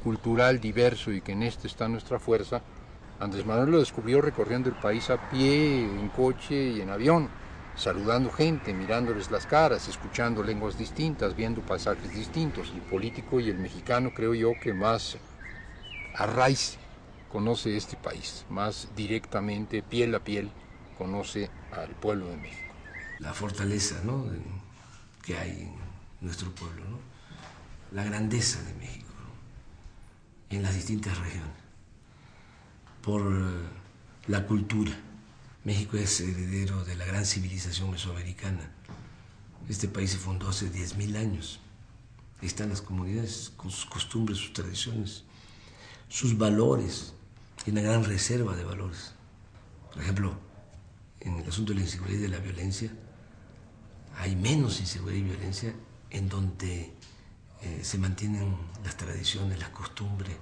cultural diverso y que en este está nuestra fuerza, Andrés Manuel lo descubrió recorriendo el país a pie, en coche y en avión, saludando gente, mirándoles las caras, escuchando lenguas distintas, viendo paisajes distintos. El político y el mexicano, creo yo, que más a raíz conoce este país, más directamente, piel a piel, conoce al pueblo de México. La fortaleza, ¿no?, que hay en nuestro pueblo, ¿no?, la grandeza de México, ¿no?, en las distintas regiones, por la cultura. México es heredero de la gran civilización mesoamericana. Este país se fundó hace 10.000 años. Ahí están las comunidades con sus costumbres, sus tradiciones, sus valores, y una gran reserva de valores. Por ejemplo, en el asunto de la inseguridad y de la violencia, hay menos inseguridad y violencia en donde se mantienen las tradiciones, las costumbres,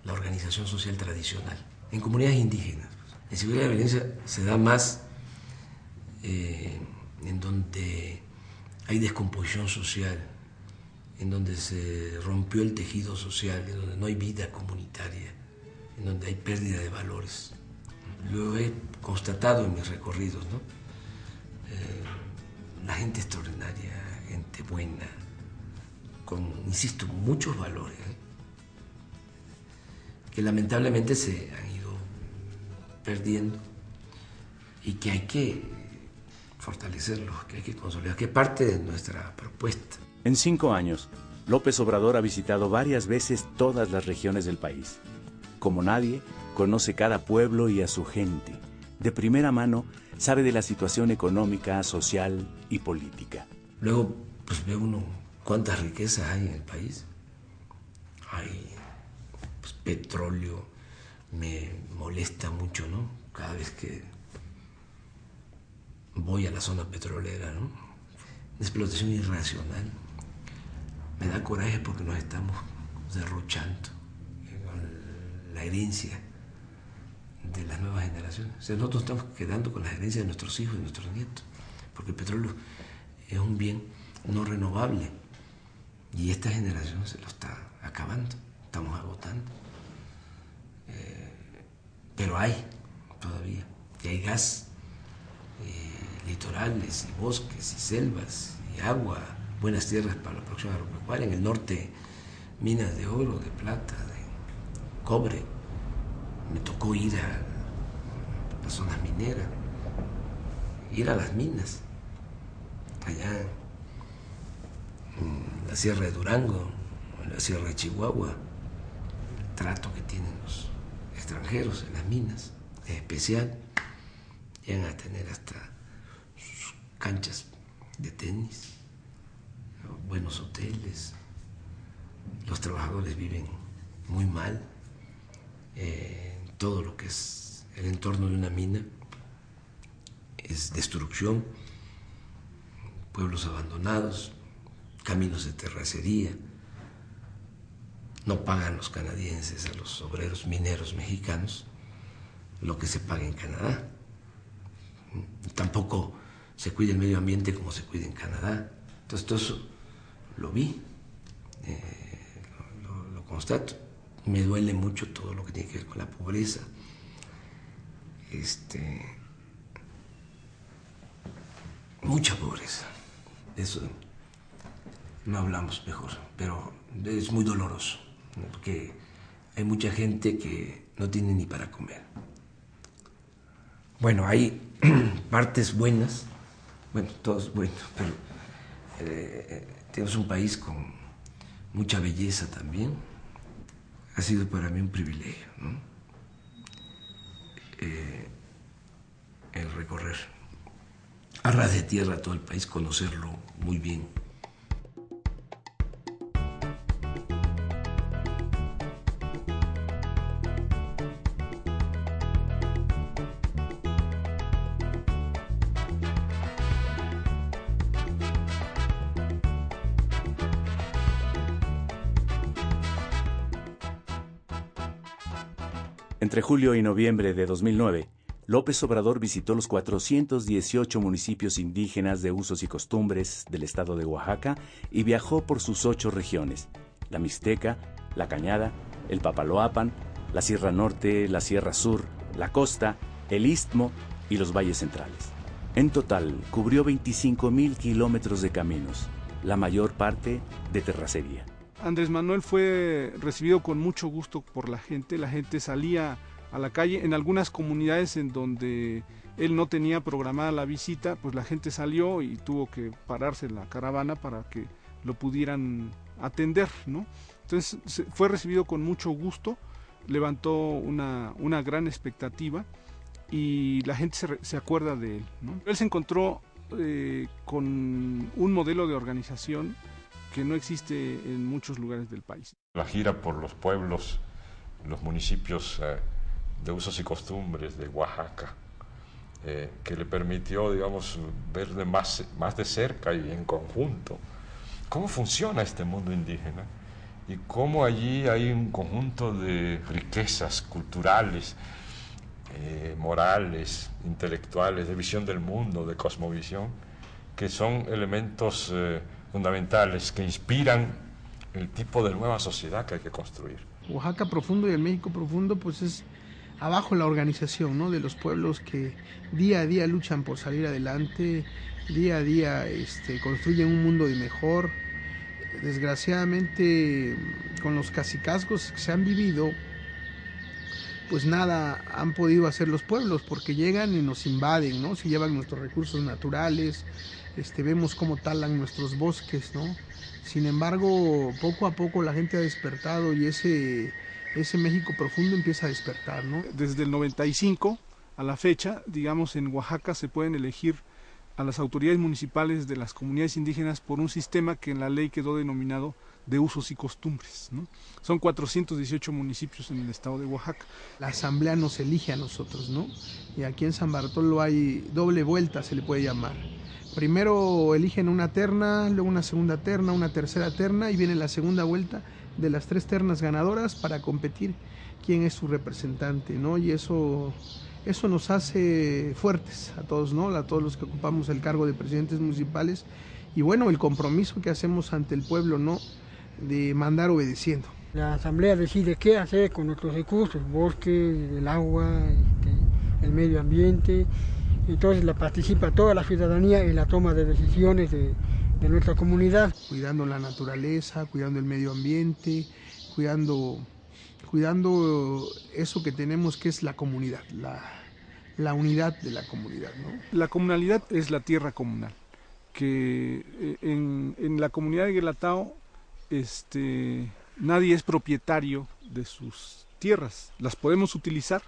la organización social tradicional. En comunidades indígenas, la inseguridad y la violencia se da más en donde hay descomposición social, en donde se rompió el tejido social, en donde no hay vida comunitaria, en donde hay pérdida de valores. Lo he constatado en mis recorridos, ¿no? La gente extraordinaria, gente buena, con, insisto, muchos valores, que lamentablemente se han ido perdiendo y que hay que fortalecerlos, que hay que consolidar, que es parte de nuestra propuesta. En 5 años, López Obrador ha visitado varias veces todas las regiones del país. Como nadie, conoce cada pueblo y a su gente. De primera mano, sabe de la situación económica, social y política. Luego, pues ve uno cuántas riquezas hay en el país, hay pues, petróleo, me molesta mucho, ¿no? Cada vez que voy a la zona petrolera, ¿no? Una explotación irracional. Me da coraje porque nos estamos derrochando con la herencia de las nuevas generaciones. O sea, nosotros estamos quedando con las herencias de nuestros hijos y nuestros nietos, porque el petróleo es un bien no renovable y esta generación se lo está acabando, estamos agotando. Pero hay todavía, y hay gas, litorales, y bosques, y selvas, y agua, buenas tierras para la producción agropecuaria. En el norte, minas de oro, de plata, de cobre. Me tocó ir a las zonas mineras, ir a las minas, allá en la Sierra de Durango, en la Sierra de Chihuahua. El trato que tienen los extranjeros en las minas es especial. Llegan a tener hasta sus canchas de tenis, buenos hoteles. Los trabajadores viven muy mal. Todo lo que es el entorno de una mina es destrucción, pueblos abandonados, caminos de terracería. No pagan los canadienses a los obreros mineros mexicanos lo que se paga en Canadá. Tampoco se cuida el medio ambiente como se cuida en Canadá. Entonces todo eso lo vi, lo constato. Me duele mucho todo lo que tiene que ver con la pobreza. Mucha pobreza. De eso no hablamos mejor, pero es muy doloroso, ¿no? Porque hay mucha gente que no tiene ni para comer. Bueno, hay partes buenas, bueno, todo es bueno, pero tenemos un país con mucha belleza también. Ha sido para mí un privilegio, ¿no? El recorrer a ras de tierra todo el país, conocerlo muy bien. Entre julio y noviembre de 2009, López Obrador visitó los 418 municipios indígenas de usos y costumbres del estado de Oaxaca y viajó por sus 8 regiones: la Mixteca, la Cañada, el Papaloapan, la Sierra Norte, la Sierra Sur, la Costa, el Istmo y los valles centrales. En total, cubrió 25,000 kilómetros de caminos, la mayor parte de terracería. Andrés Manuel fue recibido con mucho gusto por la gente salía a la calle. En algunas comunidades en donde él no tenía programada la visita, pues la gente salió y tuvo que pararse en la caravana para que lo pudieran atender, ¿no? Entonces fue recibido con mucho gusto, levantó una gran expectativa y la gente se acuerda de él, ¿no? Él se encontró con un modelo de organización que no existe en muchos lugares del país. La gira por los pueblos, los municipios de usos y costumbres de Oaxaca, que le permitió, digamos, ver más de cerca y en conjunto cómo funciona este mundo indígena y cómo allí hay un conjunto de riquezas culturales, morales, intelectuales, de visión del mundo, de cosmovisión, que son elementos fundamentales que inspiran el tipo de nueva sociedad que hay que construir. Oaxaca profundo y el México profundo, pues es abajo la organización, ¿no?, de los pueblos que día a día luchan por salir adelante, día a día construyen un mundo de mejor. Desgraciadamente, con los cacicazgos que se han vivido, pues nada han podido hacer los pueblos, porque llegan y nos invaden, ¿no? Se llevan nuestros recursos naturales, vemos cómo talan nuestros bosques, ¿no? Sin embargo, poco a poco la gente ha despertado y ese México profundo empieza a despertar, ¿no? Desde el 95 a la fecha, digamos, en Oaxaca se pueden elegir a las autoridades municipales de las comunidades indígenas por un sistema que en la ley quedó denominado de usos y costumbres, ¿no? Son 418 municipios en el estado de Oaxaca. La asamblea nos elige a nosotros, ¿no? Y aquí en San Bartolo hay doble vuelta, se le puede llamar. Primero eligen una terna, luego una segunda terna, una tercera terna y viene la segunda vuelta de las 3 ternas ganadoras para competir quién es su representante, ¿no? Y eso nos hace fuertes a todos, ¿no? A todos los que ocupamos el cargo de presidentes municipales y bueno, el compromiso que hacemos ante el pueblo, ¿no? De mandar obedeciendo. La asamblea decide qué hacer con nuestros recursos, el bosque, el agua, el medio ambiente. Entonces participa toda la ciudadanía en la toma de decisiones de nuestra comunidad. Cuidando la naturaleza, cuidando el medio ambiente, cuidando eso que tenemos que es la comunidad, la unidad de la comunidad, ¿no? La comunalidad es la tierra comunal, que en la comunidad de Guelatao nadie es propietario de sus tierras. Las podemos utilizar,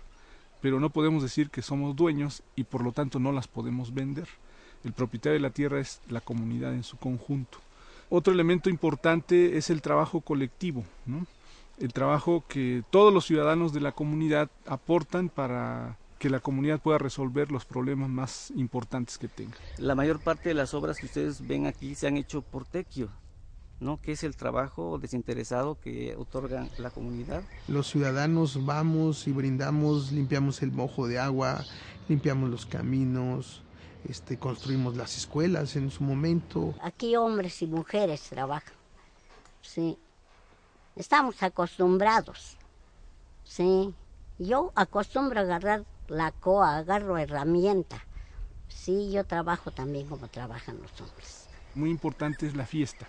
pero no podemos decir que somos dueños y por lo tanto no las podemos vender. El propietario de la tierra es la comunidad en su conjunto. Otro elemento importante es el trabajo colectivo, ¿no? El trabajo que todos los ciudadanos de la comunidad aportan para que la comunidad pueda resolver los problemas más importantes que tenga. La mayor parte de las obras que ustedes ven aquí se han hecho por tequio, ¿no? Que es el trabajo desinteresado que otorga la comunidad. Los ciudadanos vamos y brindamos, limpiamos el mojo de agua, limpiamos los caminos, construimos las escuelas en su momento. Aquí hombres y mujeres trabajan, sí. Estamos acostumbrados, sí. Yo acostumbro a agarrar la coa, agarro herramienta. Sí, yo trabajo también como trabajan los hombres. Muy importante es la fiesta.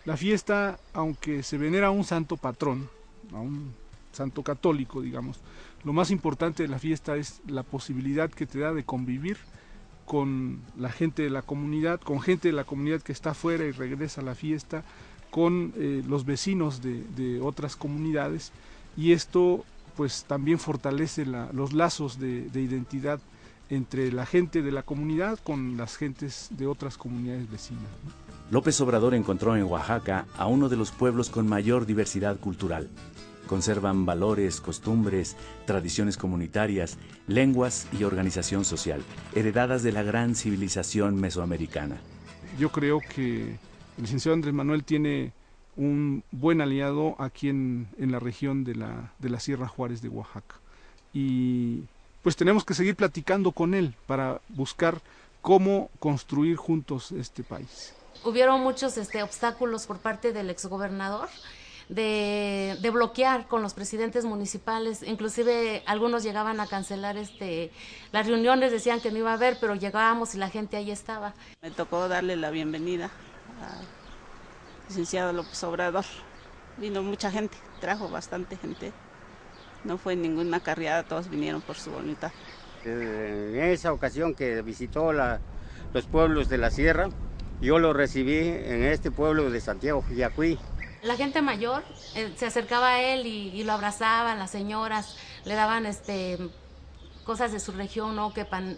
La fiesta, aunque se venera a un santo patrón, a un santo católico, digamos, lo más importante de la fiesta es la posibilidad que te da de convivir con la gente de la comunidad, con gente de la comunidad que está afuera y regresa a la fiesta, con los vecinos de otras comunidades, y esto pues también fortalece los lazos de identidad entre la gente de la comunidad con las gentes de otras comunidades vecinas, ¿no? López Obrador encontró en Oaxaca a uno de los pueblos con mayor diversidad cultural. Conservan valores, costumbres, tradiciones comunitarias, lenguas y organización social, heredadas de la gran civilización mesoamericana. Yo creo que el licenciado Andrés Manuel tiene un buen aliado aquí en la región de la Sierra Juárez de Oaxaca. Y pues tenemos que seguir platicando con él para buscar cómo construir juntos este país. Hubieron muchos obstáculos por parte del exgobernador de bloquear con los presidentes municipales, inclusive algunos llegaban a cancelar las reuniones, decían que no iba a haber, pero llegábamos y la gente ahí estaba. Me tocó darle la bienvenida al licenciado López Obrador. Vino mucha gente, trajo bastante gente, no fue ninguna carreada, todos vinieron por su voluntad. En esa ocasión que visitó los pueblos de la sierra, yo lo recibí en este pueblo de Santiago, Yacuí. La gente mayor se acercaba a él y lo abrazaban, las señoras le daban cosas de su región, ¿no? Que pan,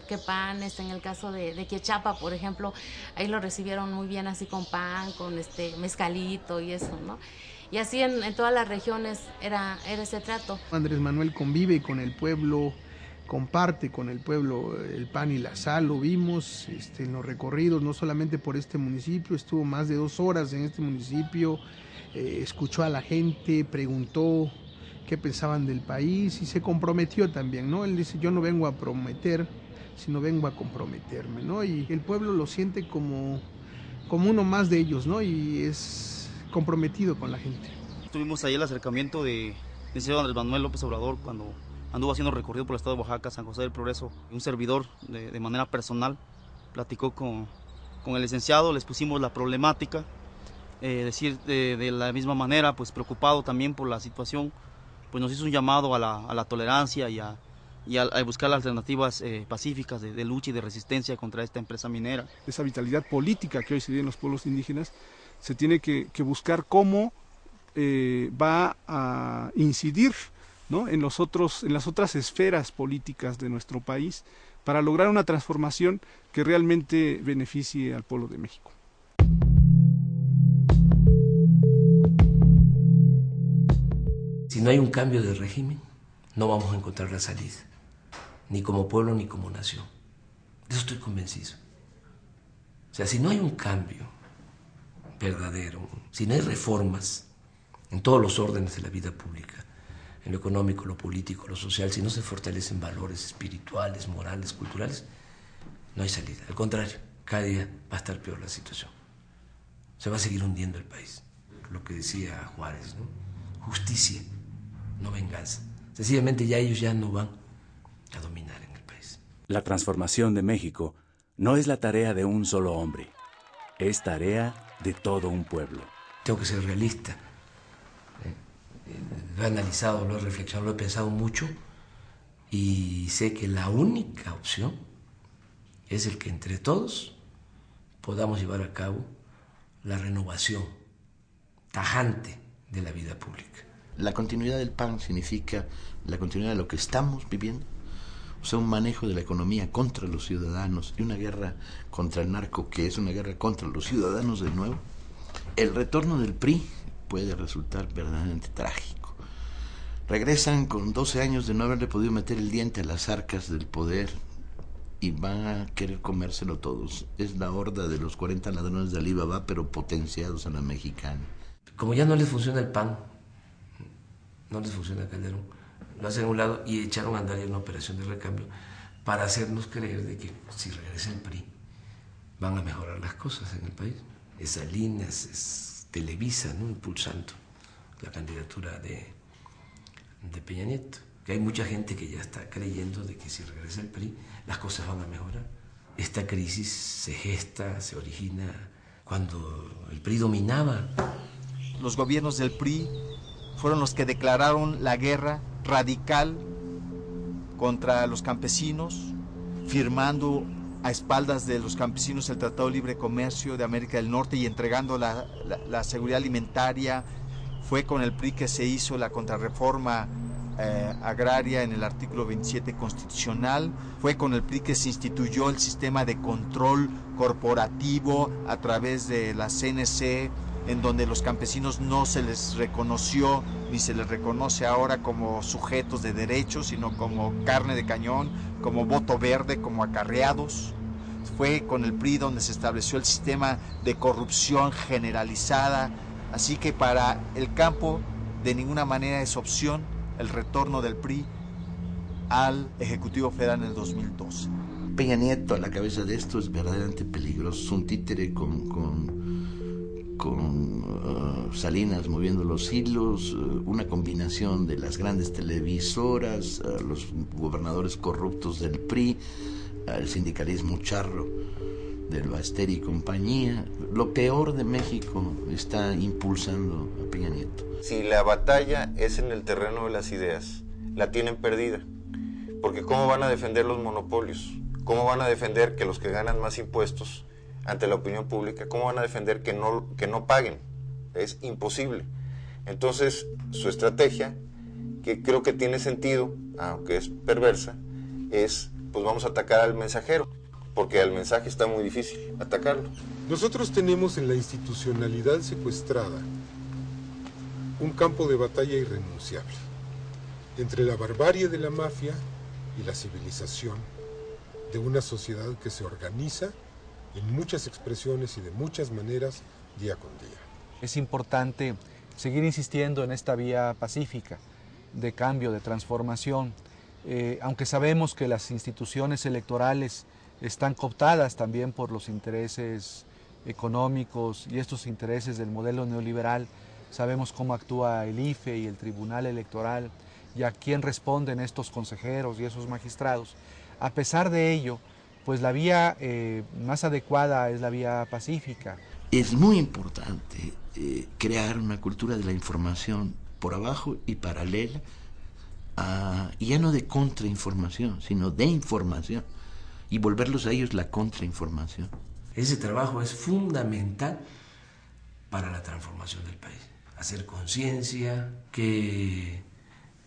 en el caso de Quiechapa, por ejemplo, ahí lo recibieron muy bien así con pan, con mezcalito y eso, ¿no? Y así en todas las regiones era ese trato. Andrés Manuel convive con el pueblo, comparte con el pueblo el pan y la sal, lo vimos en los recorridos, no solamente por este municipio, estuvo más de 2 horas en este municipio, escuchó a la gente, preguntó qué pensaban del país y se comprometió también, ¿no? Él dice, yo no vengo a prometer, sino vengo a comprometerme, ¿no? Y el pueblo lo siente como uno más de ellos, ¿no? Y es comprometido con la gente. Tuvimos ahí el acercamiento de licenciado Andrés Manuel López Obrador cuando anduvo haciendo recorrido por el estado de Oaxaca, San José del Progreso. Un servidor de manera personal platicó con el licenciado, les pusimos la problemática, de la misma manera, pues preocupado también por la situación, pues nos hizo un llamado a la tolerancia y a buscar alternativas pacíficas de lucha y de resistencia contra esta empresa minera. Esa vitalidad política que hoy se vive en los pueblos indígenas se tiene que buscar cómo va a incidir, ¿no? en las otras esferas políticas de nuestro país para lograr una transformación que realmente beneficie al pueblo de México. Si no hay un cambio de régimen, no vamos a encontrar la salida, ni como pueblo ni como nación. De eso estoy convencido. O sea, si no hay un cambio verdadero, si no hay reformas en todos los órdenes de la vida pública, en lo económico, lo político, lo social, si no se fortalecen valores espirituales, morales, culturales, no hay salida. Al contrario, cada día va a estar peor la situación. Se va a seguir hundiendo el país. Lo que decía Juárez, ¿no? Justicia, no venganza. Sencillamente ya ellos ya no van a dominar en el país. La transformación de México no es la tarea de un solo hombre, es tarea de todo un pueblo. Tengo que ser realista. Lo he analizado, lo he reflexionado, lo he pensado mucho y sé que la única opción es el que entre todos podamos llevar a cabo la renovación tajante de la vida pública. La continuidad del PAN significa la continuidad de lo que estamos viviendo, o sea, un manejo de la economía contra los ciudadanos y una guerra contra el narco, que es una guerra contra los ciudadanos de nuevo. El retorno del PRI puede resultar verdaderamente trágico. Regresan con 12 años de no haberle podido meter el diente a las arcas del poder y van a querer comérselo todos. Es la horda de los 40 ladrones de Alibaba, pero potenciados a la mexicana. Como ya no les funciona el PAN, no les funciona Calderón, lo hacen a un lado y echaron a andar en una operación de recambio para hacernos creer de que si regresa el PRI van a mejorar las cosas en el país. Es Salinas, es Televisa, ¿no?, impulsando la candidatura de Peña Nieto. Que hay mucha gente que ya está creyendo de que si regresa el PRI las cosas van a mejorar. Esta crisis se gesta, se origina cuando el PRI dominaba. Los gobiernos del PRI fueron los que declararon la guerra radical contra los campesinos, firmando a espaldas de los campesinos el Tratado de Libre Comercio de América del Norte y entregando la seguridad alimentaria. Fue con el PRI que se hizo la contrarreforma agraria en el artículo 27 constitucional. Fue con el PRI que se instituyó el sistema de control corporativo a través de la CNC, en donde los campesinos no se les reconoció ni se les reconoce ahora como sujetos de derechos, sino como carne de cañón, como voto verde, como acarreados. Fue con el PRI donde se estableció el sistema de corrupción generalizada. Así que para el campo de ninguna manera es opción el retorno del PRI al Ejecutivo Federal en el 2012. Peña Nieto a la cabeza de esto es verdaderamente peligroso. Es un títere con Salinas moviendo los hilos, una combinación de las grandes televisoras, los gobernadores corruptos del PRI, el sindicalismo charro del Basteri y compañía. Lo peor de México está impulsando a Peña Nieto. Si la batalla es en el terreno de las ideas, la tienen perdida, porque ¿cómo van a defender los monopolios? ¿Cómo van a defender que los que ganan más impuestos ante la opinión pública, cómo van a defender que no paguen? Es imposible. Entonces, su estrategia, que creo que tiene sentido, aunque es perversa, es, pues vamos a atacar al mensajero, porque al mensaje está muy difícil atacarlo. Nosotros tenemos en la institucionalidad secuestrada un campo de batalla irrenunciable entre la barbarie de la mafia y la civilización de una sociedad que se organiza en muchas expresiones y de muchas maneras día con día. Es importante seguir insistiendo en esta vía pacífica de cambio, de transformación, aunque sabemos que las instituciones electorales están cooptadas también por los intereses económicos y estos intereses del modelo neoliberal. Sabemos cómo actúa el IFE y el Tribunal Electoral y a quién responden estos consejeros y esos magistrados. A pesar de ello, pues la vía más adecuada es la vía pacífica. Es muy importante crear una cultura de la información por abajo y paralela, y ya no de contrainformación, sino de información, y volverlos a ellos la contrainformación. Ese trabajo es fundamental para la transformación del país. Hacer conciencia, que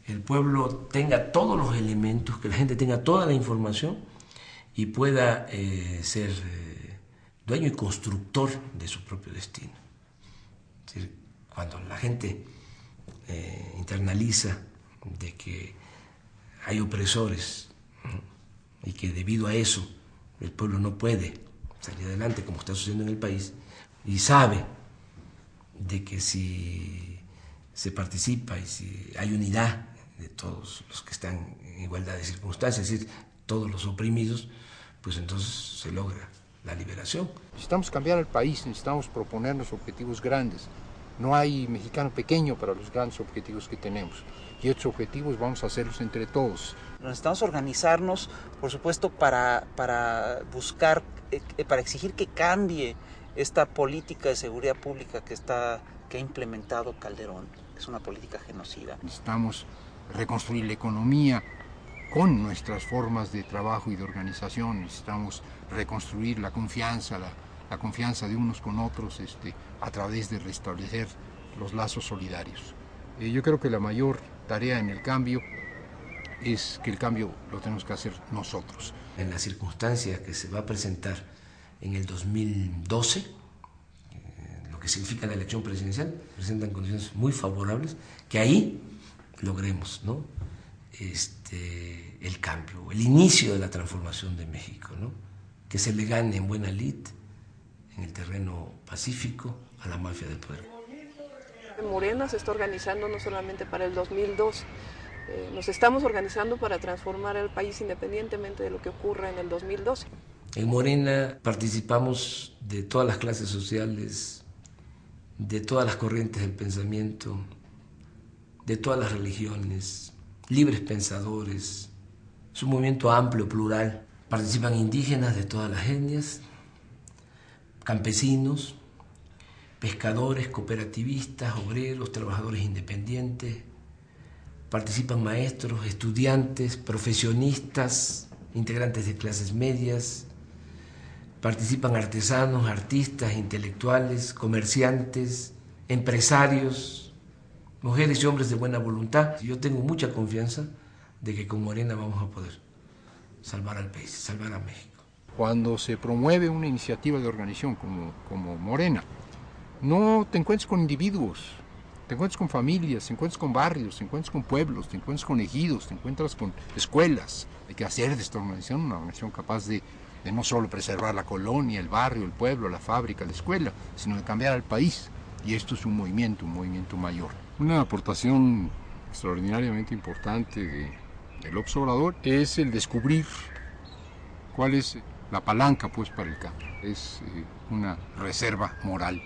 el pueblo tenga todos los elementos, que la gente tenga toda la información y pueda ser dueño y constructor de su propio destino. Es decir, cuando la gente internaliza de que hay opresores, ¿no?, y que debido a eso el pueblo no puede salir adelante como está sucediendo en el país, y sabe de que si se participa y si hay unidad de todos los que están en igualdad de circunstancias, es decir, todos los oprimidos, pues entonces se logra la liberación. Necesitamos cambiar el país, necesitamos proponernos objetivos grandes. No hay mexicano pequeño para los grandes objetivos que tenemos. Y estos objetivos vamos a hacerlos entre todos. Necesitamos organizarnos, por supuesto, para buscar, para exigir que cambie esta política de seguridad pública que ha implementado Calderón. Es una política genocida. Necesitamos reconstruir la economía con nuestras formas de trabajo y de organización. Necesitamos reconstruir la confianza de unos con otros a través de restablecer los lazos solidarios. Yo creo que la mayor tarea en el cambio es que el cambio lo tenemos que hacer nosotros. En las circunstancias que se va a presentar en el 2012, lo que significa la elección presidencial, presentan condiciones muy favorables, que ahí logremos, ¿no?, el cambio, el inicio de la transformación de México, ¿no?, que se le gane en buena lid en el terreno pacífico a la mafia del poder. Morena se está organizando no solamente para el 2012, nos estamos organizando para transformar el país independientemente de lo que ocurra en el 2012. En Morena participamos de todas las clases sociales, de todas las corrientes del pensamiento, de todas las religiones, libres pensadores. Es un movimiento amplio, plural. Participan indígenas de todas las etnias, campesinos, pescadores, cooperativistas, obreros, trabajadores independientes. Participan maestros, estudiantes, profesionistas, integrantes de clases medias. Participan artesanos, artistas, intelectuales, comerciantes, empresarios, mujeres y hombres de buena voluntad. Yo tengo mucha confianza de que con Morena vamos a poder salvar al país, salvar a México. Cuando se promueve una iniciativa de organización como Morena, no te encuentres con individuos, te encuentras con familias, te encuentras con barrios, te encuentras con pueblos, te encuentras con ejidos, te encuentras con escuelas. Hay que hacer de esta organización una organización capaz de no solo preservar la colonia, el barrio, el pueblo, la fábrica, la escuela, sino de cambiar al país. Y esto es un movimiento mayor. Una aportación extraordinariamente importante de López Obrador es el descubrir cuál es la palanca pues para el cambio. Es una reserva moral,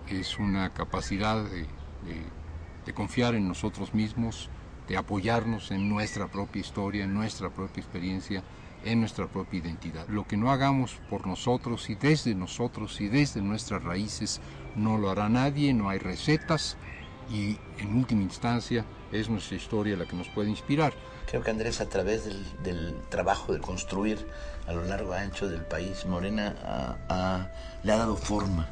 es una capacidad de confiar en nosotros mismos, de apoyarnos en nuestra propia historia, en nuestra propia experiencia, en nuestra propia identidad. Lo que no hagamos por nosotros y desde nuestras raíces no lo hará nadie, no hay recetas y en última instancia es nuestra historia la que nos puede inspirar. Creo que Andrés, a través del trabajo de construir a lo largo y ancho del país, Morena le ha dado forma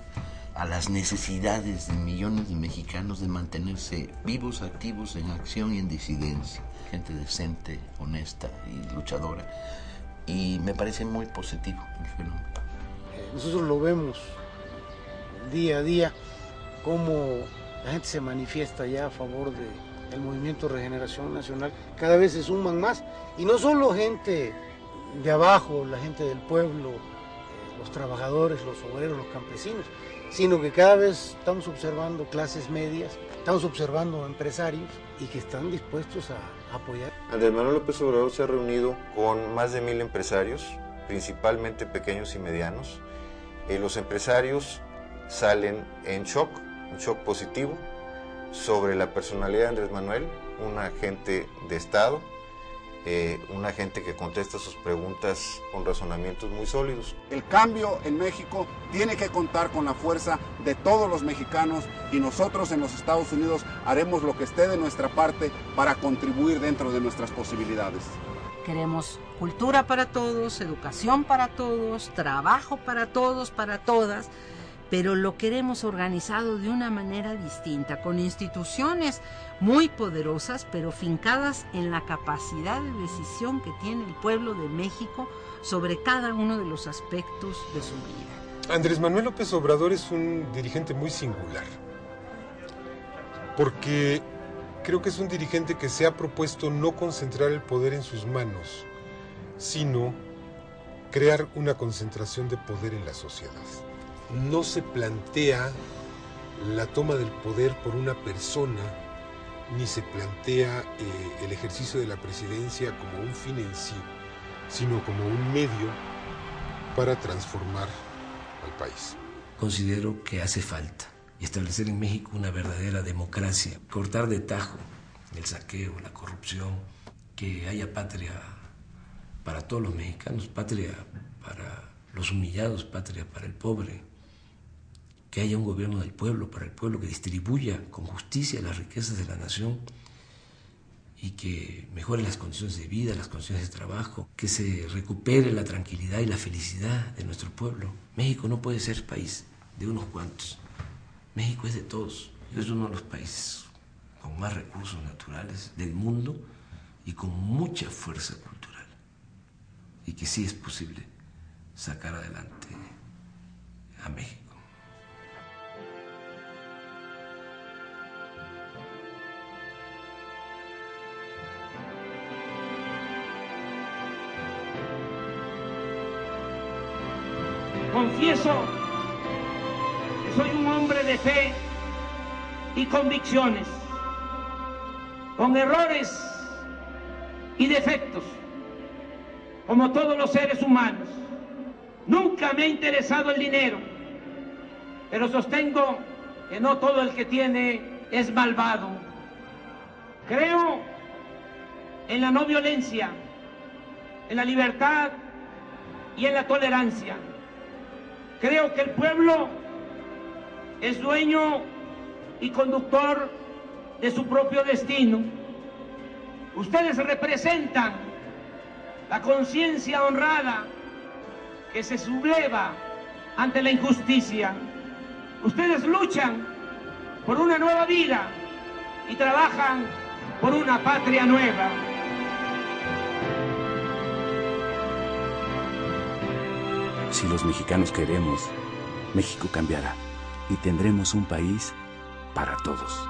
a las necesidades de millones de mexicanos de mantenerse vivos, activos, en acción y en disidencia. Gente decente, honesta y luchadora. Y me parece muy positivo el fenómeno. Nosotros lo vemos día a día, cómo la gente se manifiesta ya a favor del Movimiento de Regeneración Nacional. Cada vez se suman más, y no solo gente de abajo, la gente del pueblo, los trabajadores, los obreros, los campesinos, sino que cada vez estamos observando clases medias, estamos observando empresarios y que están dispuestos a apoyar. Andrés Manuel López Obrador se ha reunido con más de 1000 empresarios, principalmente pequeños y medianos. Los empresarios salen en shock positivo sobre la personalidad de Andrés Manuel, un agente de Estado, un agente que contesta sus preguntas con razonamientos muy sólidos. El cambio en México tiene que contar con la fuerza de todos los mexicanos, y nosotros en los Estados Unidos haremos lo que esté de nuestra parte para contribuir dentro de nuestras posibilidades. Queremos cultura para todos, educación para todos, trabajo para todos, para todas, pero lo queremos organizado de una manera distinta, con instituciones muy poderosas, pero fincadas en la capacidad de decisión que tiene el pueblo de México sobre cada uno de los aspectos de su vida. Andrés Manuel López Obrador es un dirigente muy singular, porque creo que es un dirigente que se ha propuesto no concentrar el poder en sus manos, sino crear una concentración de poder en la sociedad. No se plantea la toma del poder por una persona, ni se plantea el ejercicio de la presidencia como un fin en sí, sino como un medio para transformar al país. Considero que hace falta establecer en México una verdadera democracia, cortar de tajo el saqueo, la corrupción, que haya patria para todos los mexicanos, patria para los humillados, patria para el pobre, que haya un gobierno del pueblo, para el pueblo, que distribuya con justicia las riquezas de la nación y que mejore las condiciones de vida, las condiciones de trabajo, que se recupere la tranquilidad y la felicidad de nuestro pueblo. México no puede ser país de unos cuantos. México es de todos. Es uno de los países con más recursos naturales del mundo y con mucha fuerza cultural. Y que sí es posible sacar adelante a México. Confieso que soy un hombre de fe y convicciones, con errores y defectos, como todos los seres humanos. Nunca me ha interesado el dinero, pero sostengo que no todo el que tiene es malvado. Creo en la no violencia, en la libertad y en la tolerancia. Creo que el pueblo es dueño y conductor de su propio destino. Ustedes representan la conciencia honrada que se subleva ante la injusticia. Ustedes luchan por una nueva vida y trabajan por una patria nueva. Si los mexicanos queremos, México cambiará y tendremos un país para todos.